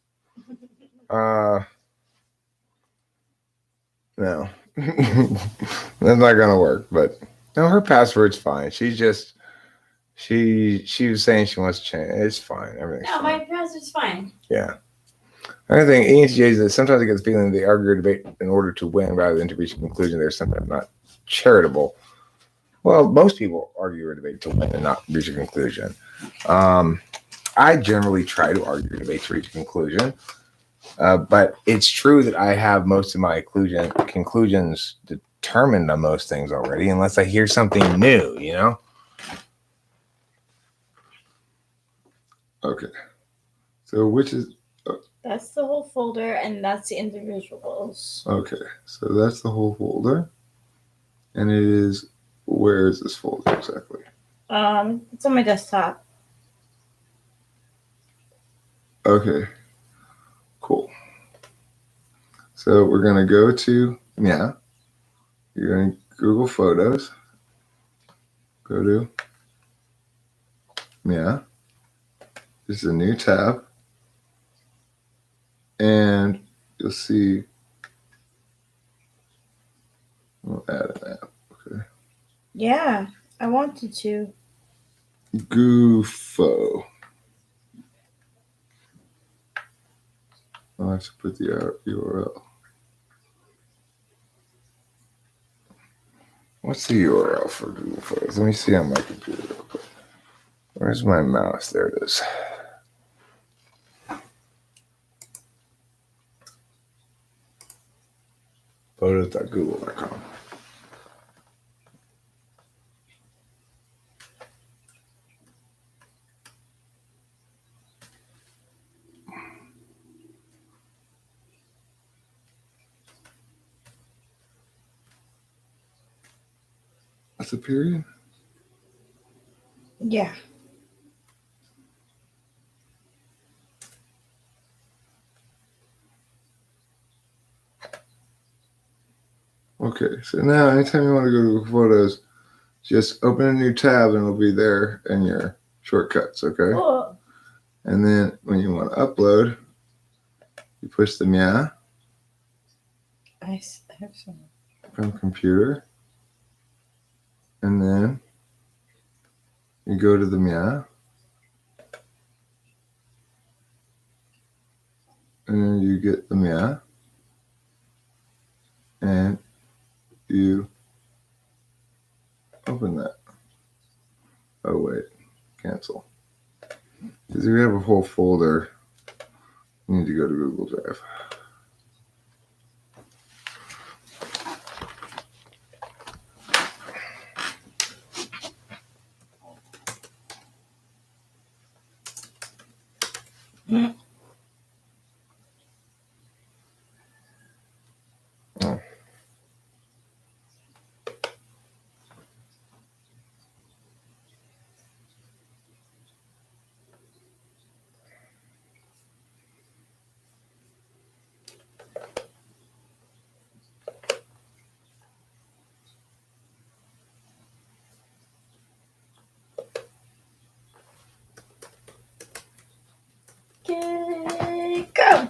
No, that's not gonna work. But no, her password's fine. She's just she was saying she wants to change. It's fine. Everything's No, fine. my password's fine. Yeah. Another thing, ENTJ is that sometimes I get the feeling they argue or debate in order to win rather than to reach a conclusion. They're sometimes not charitable. Well, most people argue or debate to win and not reach a conclusion. I generally try to argue or debate to reach a conclusion. But it's true that I have most of my conclusions determined on most things already, unless I hear something new, you know? Okay. So which is... That's the whole folder, and that's the individuals. Okay. So that's the whole folder. And it is... Where is this folder exactly? It's on my desktop. Okay. Cool. So we're going to go to... Yeah. You're going to Google Photos. Go to... Yeah. This is a new tab. And you'll see... We'll add an app. Okay. Yeah, I wanted to. Goofo. I'll have to put the URL. What's the URL for Google Photos? Let me see on my computer real quick. Where's my mouse? There it is. Photos.google.com. That's a period? Yeah. Okay, so now anytime you want to go to Google Photos, just open a new tab and it'll be there in your shortcuts, okay? Cool. And then when you want to upload, you push the meow I have some. from computer. And then you go to the meow. And then you get the meow. And you open that. Oh, wait. Cancel. Because if you have a whole folder, you need to go to Google Drive. Oh.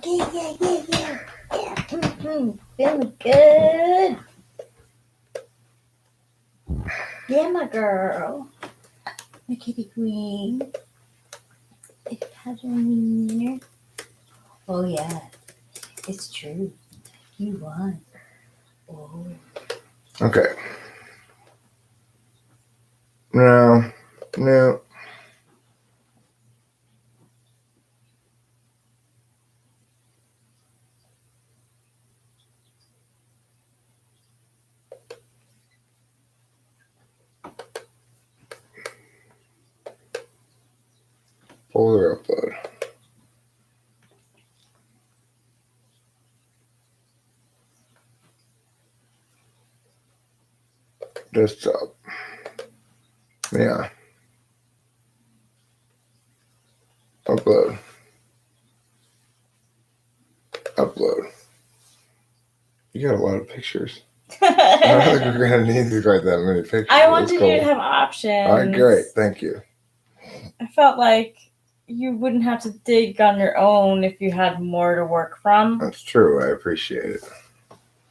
Yeah. Feeling good. Yeah, my girl. My kitty queen. It has one here. Oh, yeah. It's true. You won. Oh. Okay. No. No. Folder upload. Desktop. Yeah. Upload. Upload. You got a lot of pictures. I don't think we're gonna need to write that many pictures. I That's wanted cool. you to have options. All right, great. Thank you. I felt like you wouldn't have to dig on your own if you had more to work from. That's true. I appreciate it.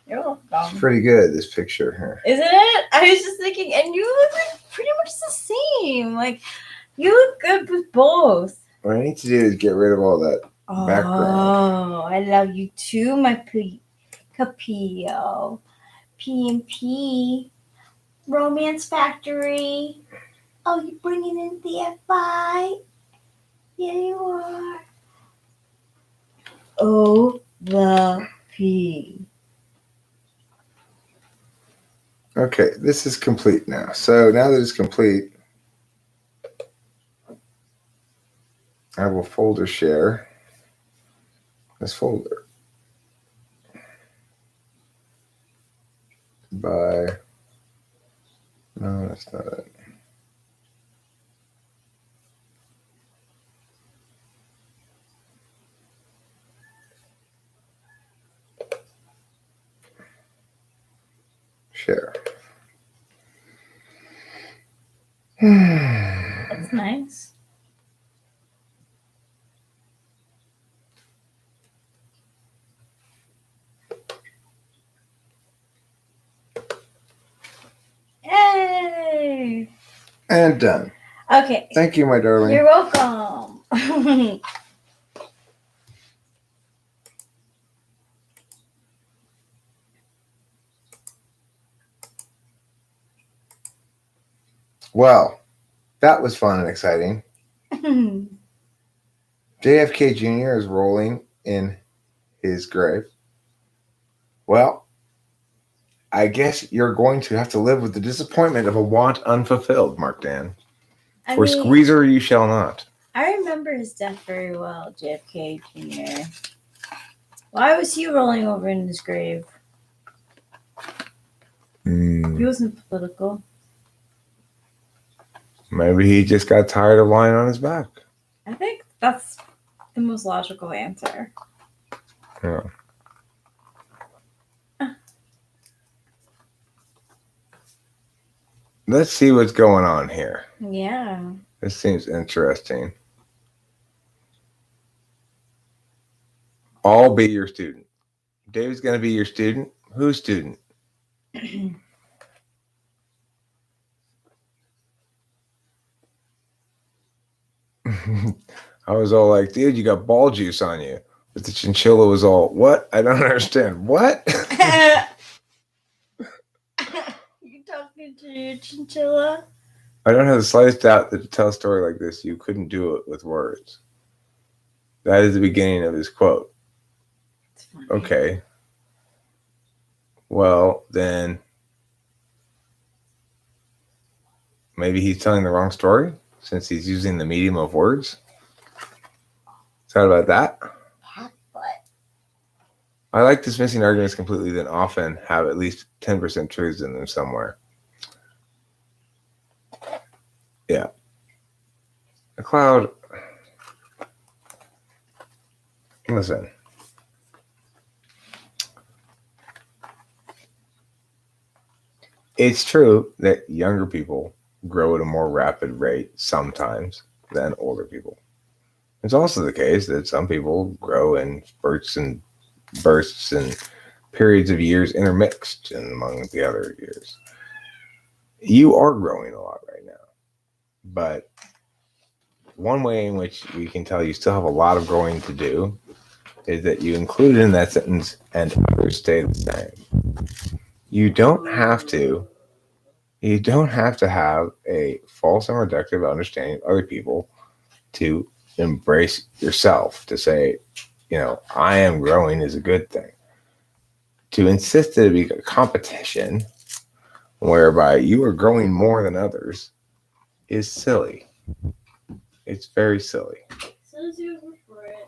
You're It's welcome. pretty good, this picture here. Isn't it? I was just thinking, and you look like pretty much the same. Like, you look good with both. What I need to do is get rid of all that background. Oh, I love you too, my Capillo. P&P. Romance Factory. Oh, you bringing in the F5? Yeah, you are. Oh, the P. Okay, this is complete now. So now that it's complete, I will folder share this folder by, no, that's not it. Share. That's nice. Yay! And done. Okay. Thank you, my darling. You're welcome. Well, that was fun and exciting. JFK Jr. is rolling in his grave. Well, I guess you're going to have to live with the disappointment of a want unfulfilled, Mark Dan. For Squeezer, you shall not. I remember his death very well, JFK Jr. Why was he rolling over in his grave? He wasn't political. Maybe he just got tired of lying on his back. I think that's the most logical answer. Yeah. Let's see what's going on here. Yeah. This seems interesting. I'll be your student. David's going to be your student. Who's student? I was all like, dude, you got ball juice on you. But the chinchilla was all, what? I don't understand. What? You talking to your chinchilla? I don't have the slightest doubt that to tell a story like this, you couldn't do it with words. That is the beginning of his quote. Okay. Well, then maybe he's telling the wrong story since he's using the medium of words. Is that about that? I like dismissing arguments completely, then often have at least 10% truths in them somewhere. Yeah. The cloud. Listen. It's true that younger people grow at a more rapid rate sometimes than older people. It's also the case that some people grow in spurts and bursts and periods of years intermixed and among the other years. You are growing a lot right now, but one way in which we can tell you still have a lot of growing to do is that you included in that sentence and others stay the same. You don't have to. You don't have to have a false and reductive understanding of other people to embrace yourself. To say, I am growing is a good thing. To insist that it be a competition whereby you are growing more than others is silly. It's very silly. So super for it.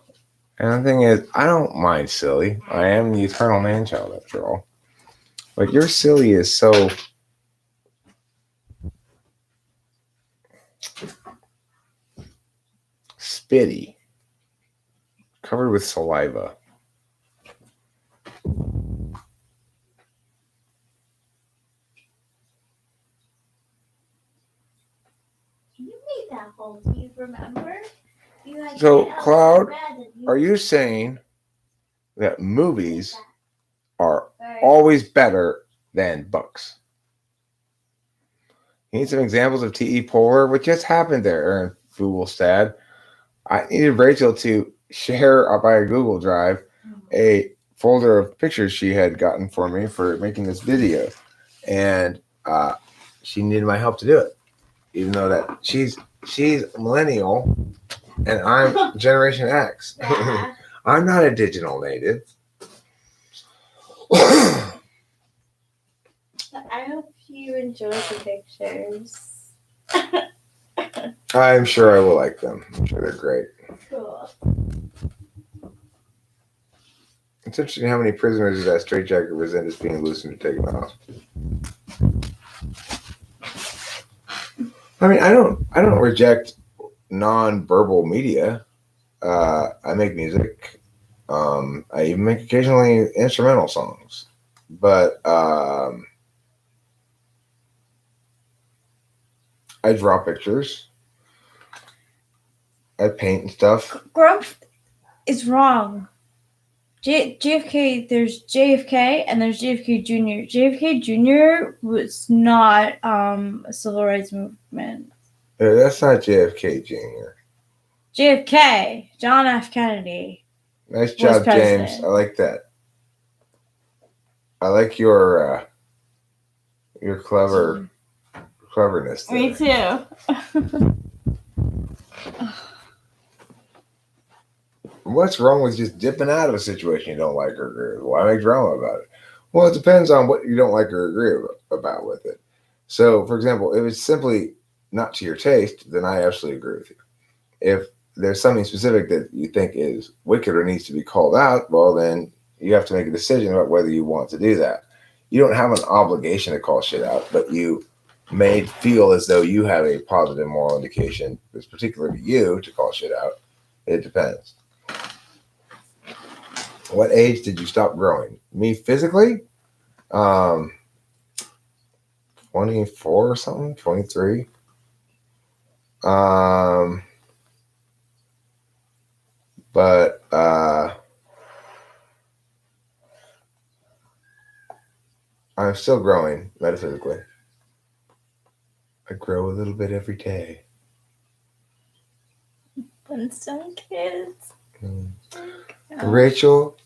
And the thing is, I don't mind silly. I am the eternal man child after all. But your silly is so spitty, covered with saliva. You made that whole. Do you remember? So, Cloud, are you saying that movies are always better than books? You need some examples of T.E. Polar? What just happened there, Aaron Fugelstad? I needed Rachel to share by a Google Drive a folder of pictures she had gotten for me for making this video. And she needed my help to do it. Even though that she's millennial and I'm Generation X. I'm not a digital native. I hope you enjoy the pictures. I'm sure I will like them. I'm sure they're great. Cool. It's interesting how many prisoners that straitjacket resent is being loosened to take them off. I mean, I don't reject non-verbal media. I make music. I even make occasionally instrumental songs, but I draw pictures. I paint and stuff. Grump is wrong. JFK, there's JFK and there's JFK Jr. JFK Jr. was not a civil rights movement. That's not JFK Jr. JFK, John F. Kennedy. Nice job, James. I like that. I like your cleverness there. Me too. What's wrong with just dipping out of a situation you don't like or agree with? Why make drama about it? Well, it depends on what you don't like or agree about with it. So, for example, if it's simply not to your taste, then I absolutely agree with you. If there's something specific that you think is wicked or needs to be called out, well, then you have to make a decision about whether you want to do that. You don't have an obligation to call shit out, but you may feel as though you have a positive moral indication that's particular to you to call shit out. It depends. What age did you stop growing? Me physically? 24 or something? 23? But I'm still growing metaphysically. I grow a little bit every day. But some kids. Rachel,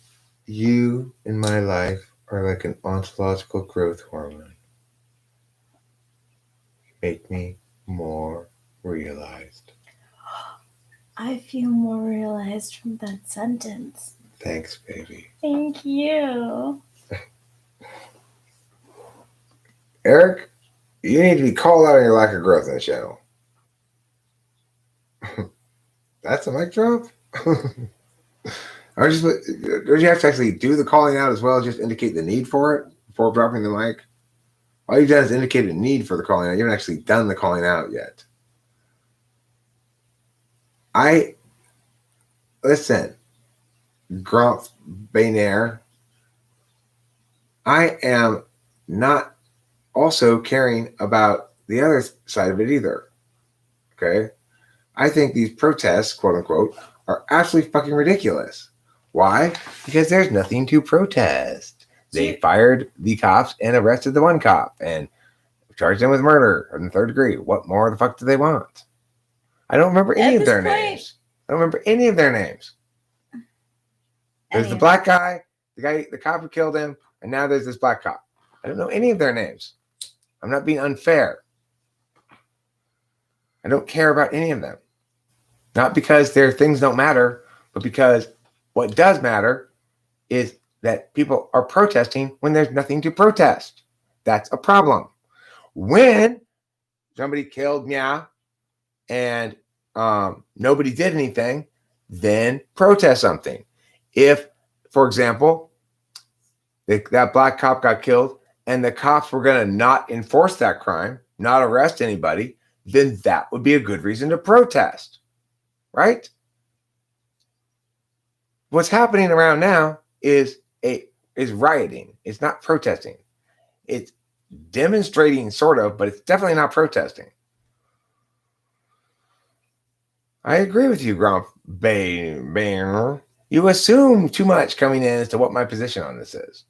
you in my life are like an ontological growth hormone. You make me more realized. I feel more realized from that sentence. Thanks, baby. Thank you. Eric, you need to be called out on your lack of growth in the channel. That's a mic drop? Don't you have to actually do the calling out as well, just indicate the need for it before dropping the mic? All you've done is indicate a need for the calling out. You haven't actually done the calling out yet. Listen, Grump Baynair, I am not also caring about the other side of it either. Okay? I think these protests, quote unquote, are absolutely fucking ridiculous. Why? Because there's nothing to protest. They fired the cops and arrested the one cop and charged them with murder in the 3rd degree. What more the fuck do they want? I don't remember any At of this their point- names. I don't remember any of their names. There's the Anyway. black guy, the cop who killed him, and now there's this black cop. I don't know any of their names. I'm not being unfair. I don't care about any of them. Not because their things don't matter, but because what does matter is that people are protesting when there's nothing to protest. That's a problem. When somebody killed Mia and nobody did anything, then protest something. If, for example, that black cop got killed and the cops were going to not enforce that crime, not arrest anybody, then that would be a good reason to protest, right? What's happening around now is rioting. It's not protesting. It's demonstrating, sort of, but it's definitely not protesting. I agree with you, Grump Banner. You assume too much coming in as to what my position on this is.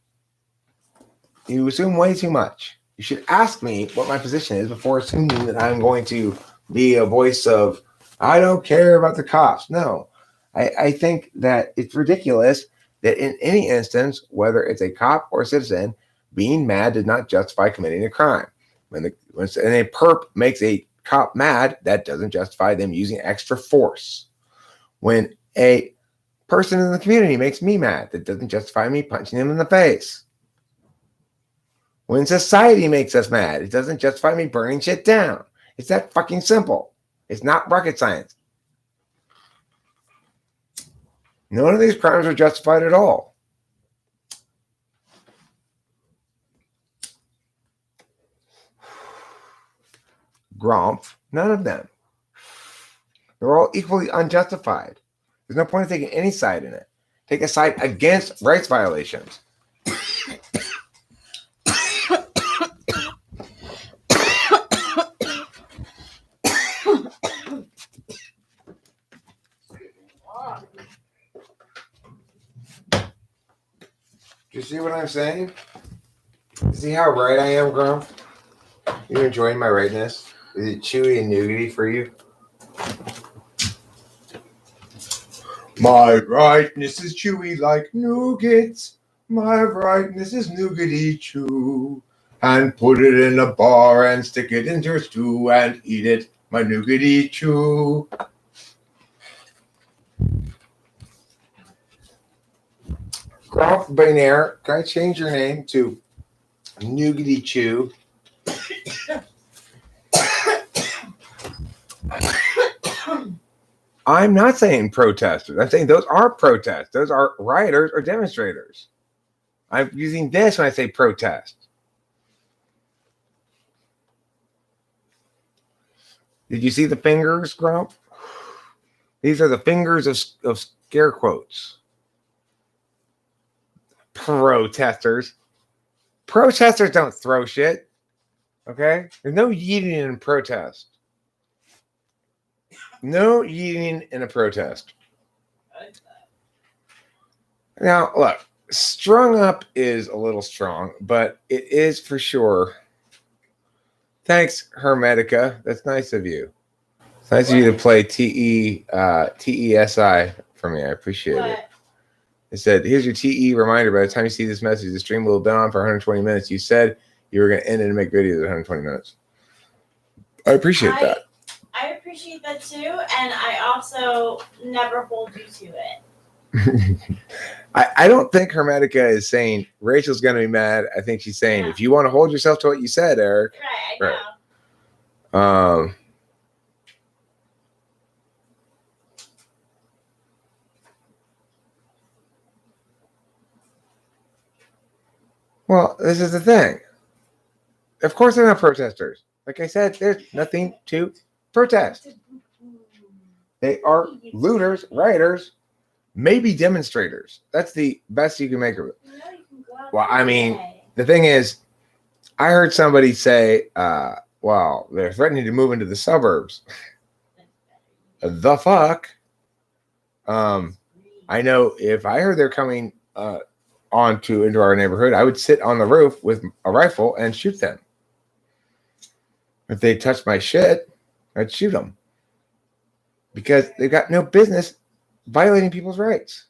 You assume way too much. You should ask me what my position is before assuming that I'm going to be a voice of, I don't care about the cops. No, I think that it's ridiculous that in any instance, whether it's a cop or a citizen, being mad does not justify committing a crime. When a perp makes a cop mad, that doesn't justify them using extra force. When a person in the community makes me mad, that doesn't justify me punching them in the face. When society makes us mad, it doesn't justify me burning shit down. It's that fucking simple. It's not rocket science. None of these crimes are justified at all. Grump, none of them. They're all equally unjustified. There's no point in taking any side in it. Take a side against rights violations. Do you see what I'm saying? See how right I am, Grump? You enjoying my rightness? Is it chewy and nougaty for you? My rightness is chewy like nougats. My rightness is nougaty chew. And put it in a bar and stick it in your stew and eat it, my nougaty chew. Grump Bainair, can I change your name to Nougaty Chew? I'm not saying protesters. I'm saying those are protests. Those are rioters or demonstrators. I'm using this when I say protest. Did you see the fingers, Grump? These are the fingers of scare quotes. Protesters. Protesters don't throw shit. Okay? There's no yeeting in protest. No yeeting in a protest. Now, look, strung up is a little strong, but it is for sure. Thanks, Hermetica. That's nice of you. It's nice of you to play TESI for me. I appreciate it. It said, here's your TE reminder. By the time you see this message, the stream will have been on for 120 minutes. You said you were going to end it and make videos at 120 minutes. I appreciate that. I appreciate that too, and I also never hold you to it. I don't think Hermetica is saying Rachel's going to be mad. I think she's saying, if you want to hold yourself to what you said, Eric. Right, I know. Well, this is the thing. Of course they're not protesters. Like I said, there's nothing to protest. They are looters, rioters, maybe demonstrators. That's the best you can make of it. Well, I mean, the thing is, I heard somebody say, well, they're threatening to move into the suburbs. The fuck? I know if I heard they're coming into our neighborhood, I would sit on the roof with a rifle and shoot them. If they touched my shit, I'd shoot them because they've got no business violating people's rights.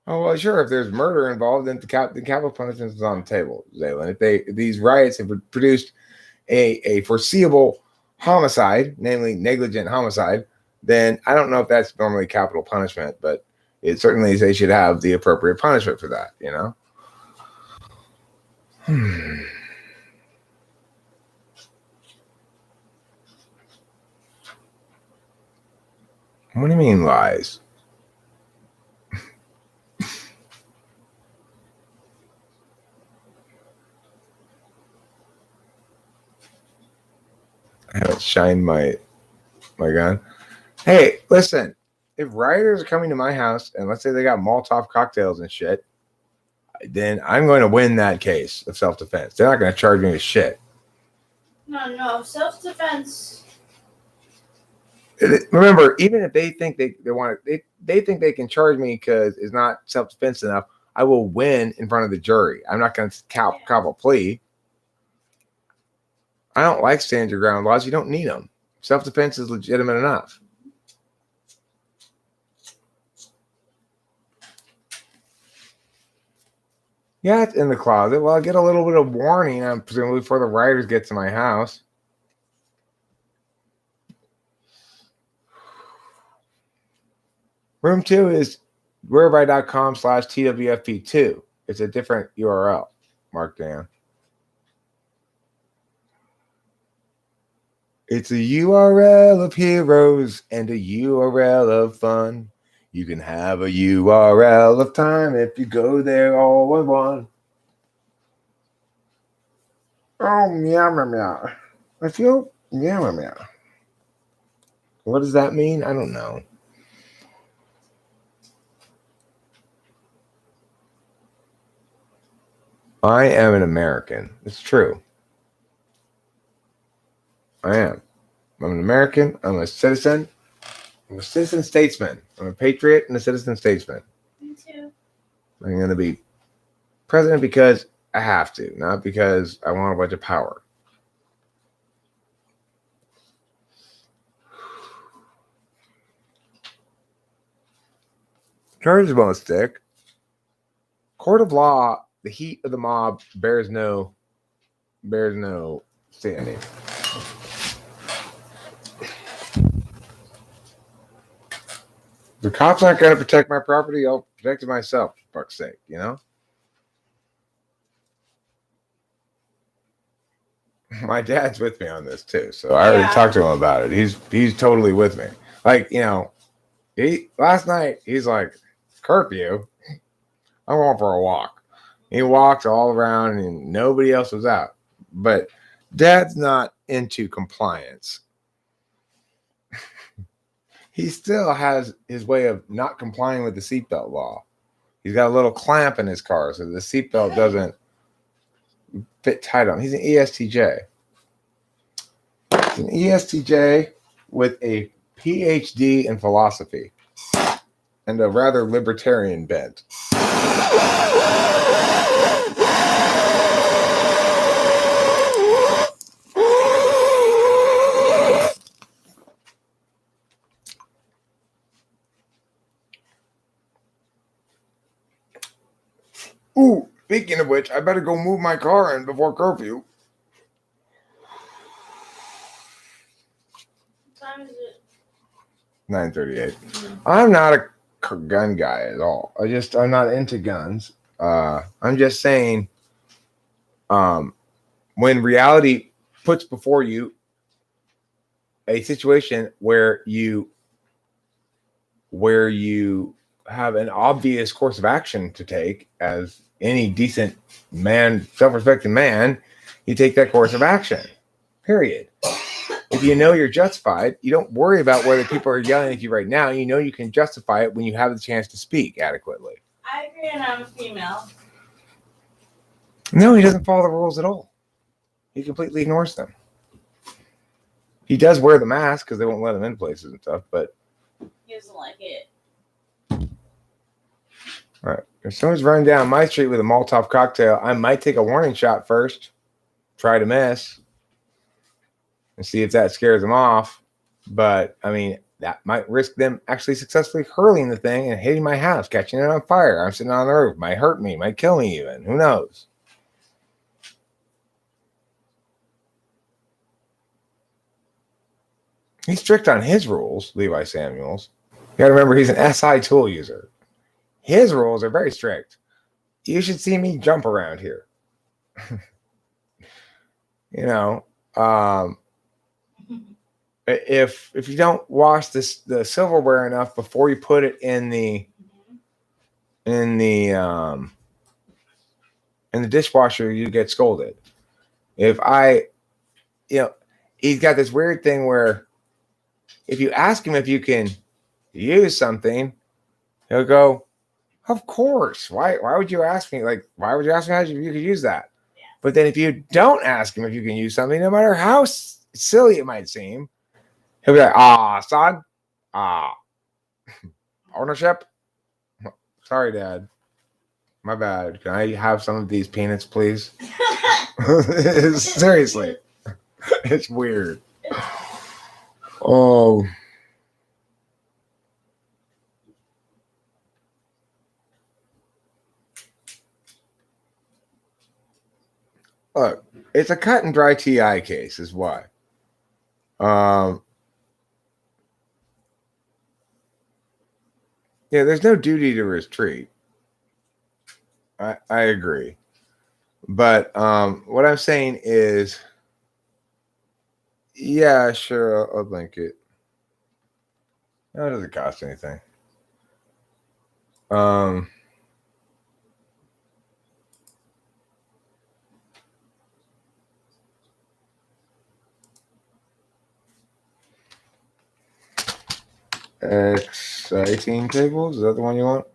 Oh well, sure. If there's murder involved, then the capital punishment is on the table, Zaylen. If these riots have produced a foreseeable homicide, namely negligent homicide, then I don't know if that's normally capital punishment, but it certainly they should have the appropriate punishment for that. You know. What do you mean lies? I haven't shined my gun. Hey, listen. If rioters are coming to my house and let's say they got Molotov cocktails and shit, then I'm going to win that case of self-defense. They're not going to charge me with shit. No, self-defense. Remember, even if they think they think they can charge me because it's not self-defense enough, I will win in front of the jury. I'm not going to cop a plea. I don't like stand your ground laws. You don't need them. Self-defense is legitimate enough. Yeah, it's in the closet. Well, I'll get a little bit of warning, presumably before the rioters get to my house. Room 2 is whereby.com/TWFP2. It's a different URL. Mark down. It's a URL of heroes and a URL of fun. You can have a URL of time if you go there all in one. Oh, meow, meow, meow. I feel meow, meow, meow. What does that mean? I don't know. I am an American. It's true. I am. I'm an American. I'm a citizen. I'm a citizen statesman. I'm a patriot and a citizen statesman. Me too. I'm going to be president because I have to, not because I want a bunch of power. Charges won't stick. Court of law, the heat of the mob bears no standing. The cops aren't going to protect my property. I'll protect it myself, for fuck's sake, you know? My dad's with me on this too, so I already talked to him about it. He's totally with me. Like, you know, last night he's like, curfew. I'm going for a walk. He walked all around and nobody else was out. But Dad's not into compliance. He still has his way of not complying with the seatbelt law. He's got a little clamp in his car so the seatbelt doesn't fit tight on him. He's an ESTJ. He's an ESTJ with a PhD in philosophy and a rather libertarian bent. Ooh, speaking of which, I better go move my car in before curfew. What time is it? 9:38. I'm not a gun guy at all. I'm not into guns. I'm just saying, when reality puts before you a situation where you have an obvious course of action to take as any decent man, self-respecting man, you take that course of action. Period. If you know you're justified, you don't worry about whether people are yelling at you right now. You know you can justify it when you have the chance to speak adequately. I agree, and I'm a female. No, he doesn't follow the rules at all. He completely ignores them. He does wear the mask because they won't let him in places and stuff. But He doesn't like it. right, if someone's running down my street with a Molotov cocktail, I might take a warning shot first, try to miss, and see if that scares them off. But I mean, that might risk them actually successfully hurling the thing and hitting my house, catching it on fire. I'm sitting on the roof, might hurt me, might kill me even. Who knows? He's strict on his rules, Levi Samuels. You gotta remember he's an SI tool user. His rules are very strict. You should see me jump around here. You know, if you don't wash the silverware enough before you put it in the dishwasher, you get scolded. If he's got this weird thing where if you ask him if you can use something, he'll go, "Of course. Why would you ask me? Like, why would you ask me how you could use that?" Yeah. But then if you don't ask him if you can use something, no matter how silly it might seem, he'll be like, son, ownership. Sorry, Dad. My bad. Can I have some of these peanuts, please?" Seriously. It's weird. Oh. Look, it's a cut and dry TI case, is why. Yeah, there's no duty to retreat. I agree. But what I'm saying is, yeah, sure, I'll link it. No, it doesn't cost anything. Exciting tables? Is that the one you want?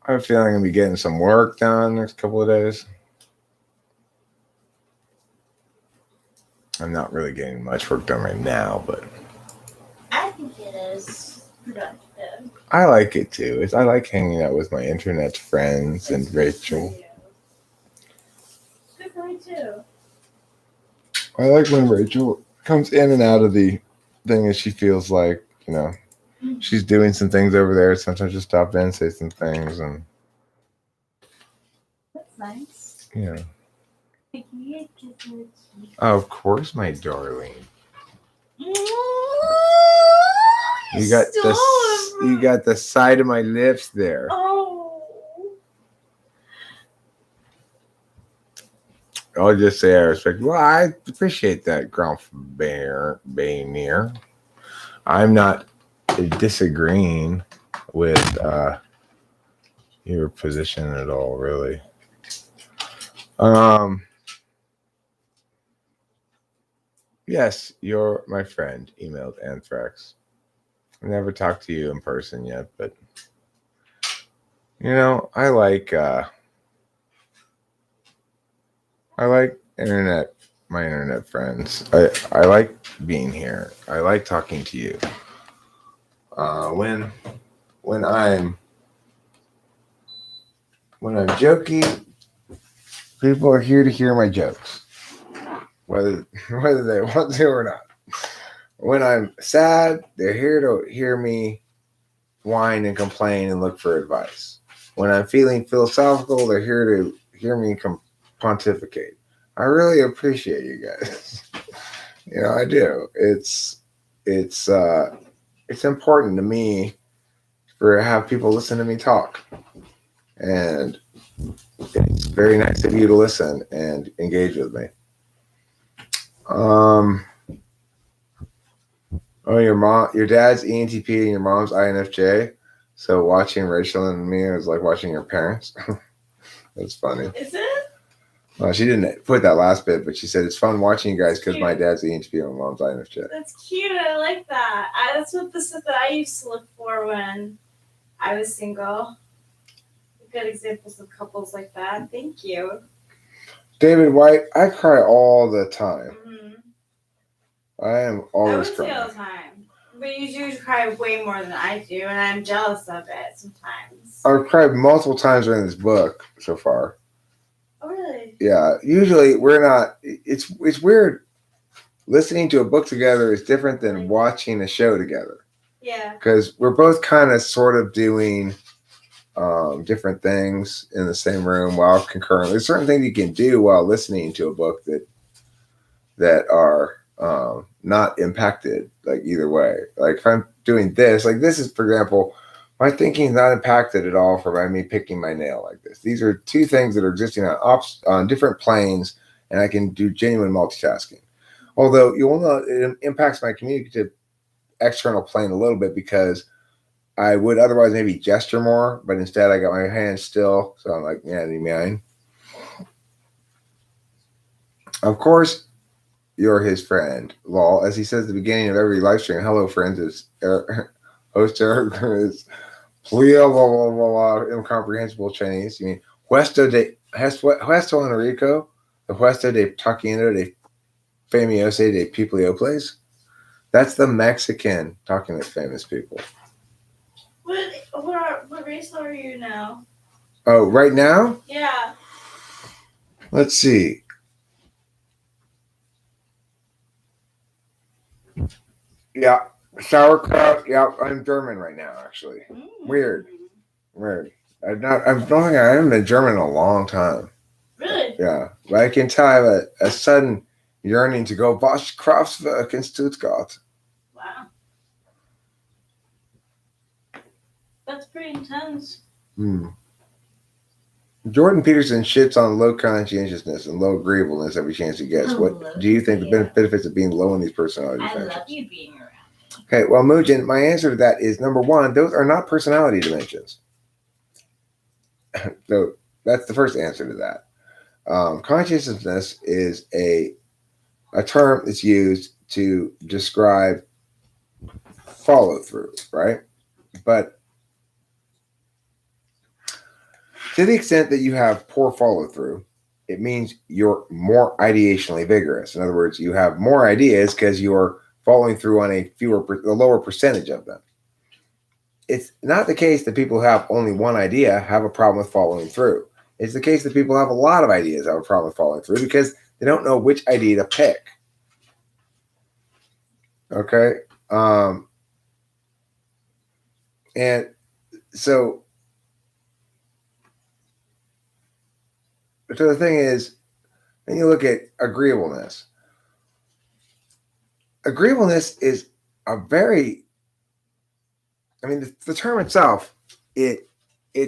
I have a feeling I'm gonna be getting some work done next couple of days. I'm not really getting much work done right now, but I think it is productive. I like it too. I like hanging out with my internet friends and It's good Rachel. for you. It's good for me too. I like when Rachel comes in and out of the thing and she feels like, she's doing some things over there. Sometimes just stop in, say some things, and That's nice. yeah. Oh, of course, my darling. You got the side of my lips there. Oh. I'll just say I respect. Well, I appreciate that, Grump-Bainier. I'm not disagreeing with your position at all, really. Yes, you're my friend. Emailed Anthrax. I never talked to you in person yet, but I like my internet friends. I like being here. I like talking to you. When I'm jokey, people are here to hear my jokes, whether they want to or not. When I'm sad, they're here to hear me whine and complain and look for advice. When I'm feeling philosophical, they're here to hear me pontificate. I really appreciate you guys. I do. It's important to me to have people listen to me talk, and it's very nice of you to listen and engage with me. Oh, your dad's ENTP and your mom's INFJ. So watching Rachel and me is like watching your parents. That's funny. Is it? Well, she didn't put that last bit, but she said it's fun watching you guys because my dad's ENTP and my mom's INFJ. That's cute. I like that. That's what the stuff that I used to look for when I was single. Good examples of couples like that. Thank you. David White, I cry all the time. Mhm. I am I always would say all crying. the time. But you do cry way more than I do, and I'm jealous of it sometimes. I've cried multiple times during this book so far. Oh, really? Yeah, usually we're not. It's weird. Listening to a book together is different than watching a show together Yeah. because we're both kind of sort of doing different things in the same room while concurrently. There's certain things you can do while listening to a book that are not impacted like either way. Like if I'm doing this, like this is for example, my thinking is not impacted at all by me picking my nail like this. These are two things that are existing on different planes, and I can do genuine multitasking. Although you will know it impacts my communicative external plane a little bit because I would otherwise maybe gesture more, but instead I got my hands still, so I'm like, yeah, mine. Of course, you're his friend, lol. As he says at the beginning of every live stream, hello, friends, it's host Eric is blah, blah, blah, blah, incomprehensible Chinese. You mean Huesto Enrico, the Huesto de Taquino de Famoso de Peoples? That's the Mexican talking to famous people. What race are you now? Oh, right now? Yeah. Let's see. Yeah, sauerkraut. Yeah, I'm German right now, actually. Weird. I don't think I haven't been German in a long time. Really? Yeah, but I can tell I have a sudden yearning to go watch Kraftwerk in Stuttgart. Wow. That's pretty intense. Jordan Peterson shits on low conscientiousness and low agreeableness every chance he gets. What do you think the benefits of being low in these personality dimensions? I love you being around. Okay, well, Mujin, my answer to that is number one, those are not personality dimensions. So that's the first answer to that. Consciousness is a term that's used to describe follow through, right? But to the extent that you have poor follow through, it means you're more ideationally vigorous. In other words, you have more ideas because you're following through on a lower percentage of them. It's not the case that people who have only one idea have a problem with following through. It's the case that people who have a lot of ideas have a problem with following through because they don't know which idea to pick. Okay? And so the thing is, when you look at agreeableness, agreeableness is a very, I mean, the term itself, it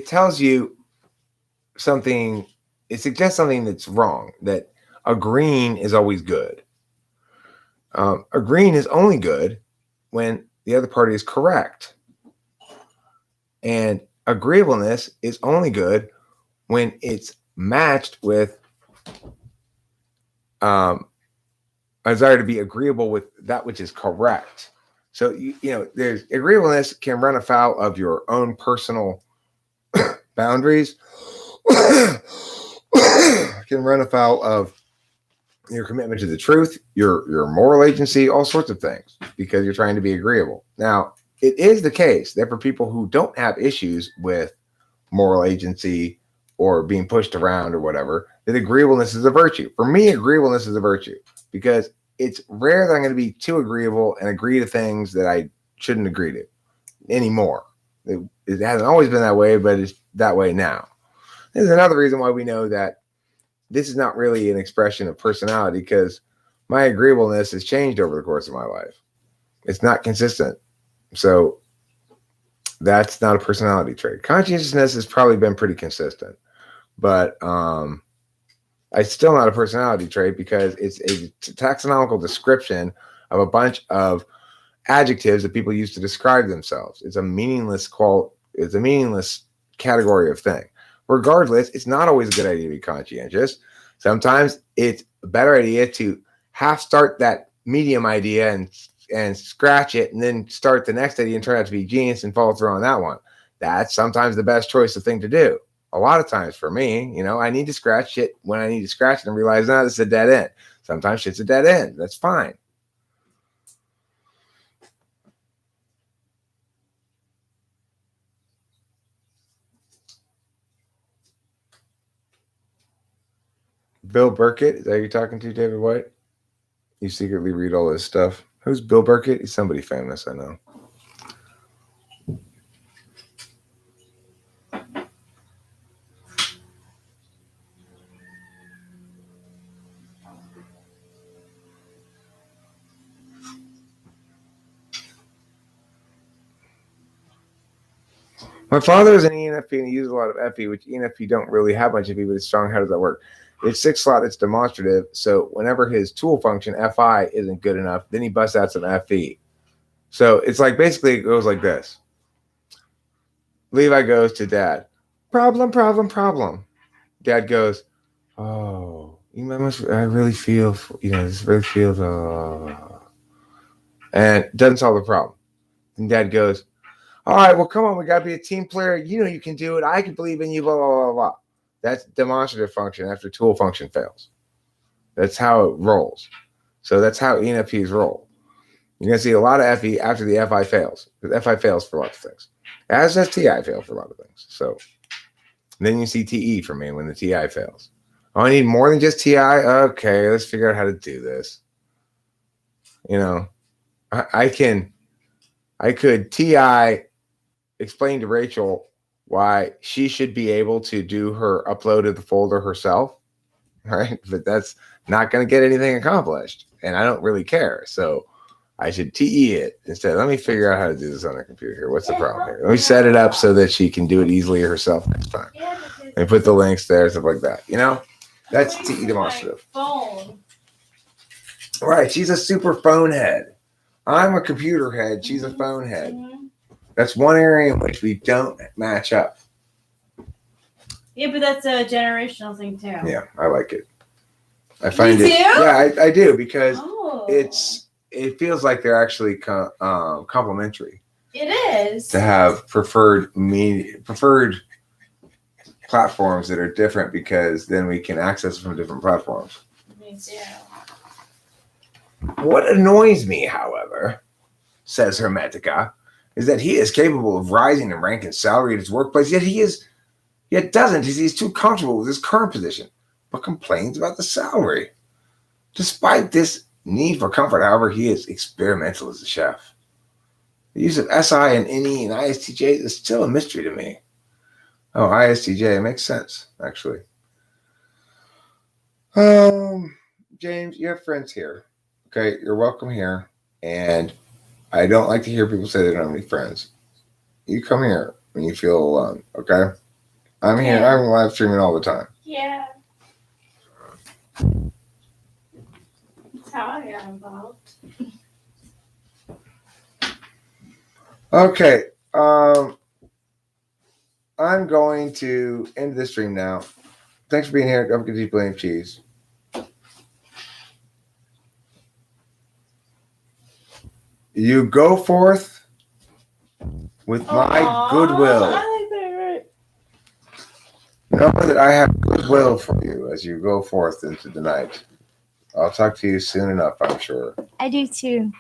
tells you something, it suggests something that's wrong, that agreeing is always good. Agreeing is only good when the other party is correct. And agreeableness is only good when it's matched with a desire to be agreeable with that which is correct. So, you know, there's agreeableness can run afoul of your own personal boundaries, can run afoul of your commitment to the truth, your moral agency, all sorts of things, because you're trying to be agreeable. Now, it is the case that for people who don't have issues with moral agency or being pushed around or whatever, that agreeableness is a virtue. For me, agreeableness is a virtue because it's rare that I'm going to be too agreeable and agree to things that I shouldn't agree to anymore. It hasn't always been that way, but it's that way now. This is another reason why we know that this is not really an expression of personality because my agreeableness has changed over the course of my life. It's not consistent. So that's not a personality trait. Conscientiousness has probably been pretty consistent, but it's still not a personality trait because it's a taxonomical description of a bunch of adjectives that people use to describe themselves. It's a meaningless it's a meaningless category of thing. Regardless, it's not always a good idea to be conscientious. Sometimes it's a better idea to half start that medium idea and scratch it and then start the next idea and turn out to be genius and follow through on that one. That's sometimes the best choice of thing to do. A lot of times for me, I need to scratch shit when I need to scratch it and realize, no, this is a dead end. Sometimes shit's a dead end. That's fine. Bill Burkett, is that who you're talking to, David White? You secretly read all this stuff. Who's Bill Burkett? He's somebody famous, I know. My father is an ENFP and he uses a lot of FE, which ENFP don't really have much FE, but it's strong. How does that work? It's 6 slot, it's demonstrative. So whenever his tool function, FI, isn't good enough, then he busts out some FE. So it's like basically it goes like this. Levi goes to dad. Problem. Dad goes, oh, I really feel, this really feels, and doesn't solve the problem. And dad goes, all right, well, come on, we got to be a team player. You can do it. I can believe in you, blah, blah, blah, blah. That's demonstrative function after tool function fails. That's how it rolls. So that's how ENFPs roll. You're going to see a lot of FE after the FI fails. Because FI fails for lots of things. As does TI fail for a lot of things. So then you see TE for me when the TI fails. Oh, I need more than just TI? Okay, let's figure out how to do this. I could TI explain to Rachel why she should be able to do her upload of the folder herself, right? But that's not going to get anything accomplished, and I don't really care. So I should TE it instead. Let me figure out how to do this on a computer here. What's the problem here? Let me set it up so that she can do it easily herself next time. And put the links there, stuff like that. That's TE demonstrative. Phone. Right. She's a super phone head. I'm a computer head. She's a phone head. Mm-hmm. That's one area in which we don't match up. Yeah, but that's a generational thing too. Yeah, I like it. I find You it. do? Yeah, I do because Oh. it feels like they're actually complementary. It is. To have preferred platforms that are different because then we can access from different platforms. Me too. What annoys me, however, says Hermetica, is that he is capable of rising in rank and salary at his workplace, yet doesn't because he's too comfortable with his current position, but complains about the salary. Despite this need for comfort, however, he is experimental as a chef. The use of SI and NE and ISTJ is still a mystery to me. Oh, ISTJ makes sense, actually. James, you have friends here. Okay, you're welcome here. And I don't like to hear people say they don't have any friends. You come here when you feel alone, okay? I'm here. Yeah. I'm live streaming all the time. Yeah. That's how I got involved. Okay. I'm going to end this stream now. Thanks for being here. Don't forget to eat blame cheese. You go forth with my goodwill. I like that. Know that I have goodwill for you as you go forth into the night. I'll talk to you soon enough, I'm sure. I do too.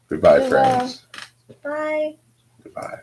Goodbye, Goodwill. friends. Bye. Goodbye.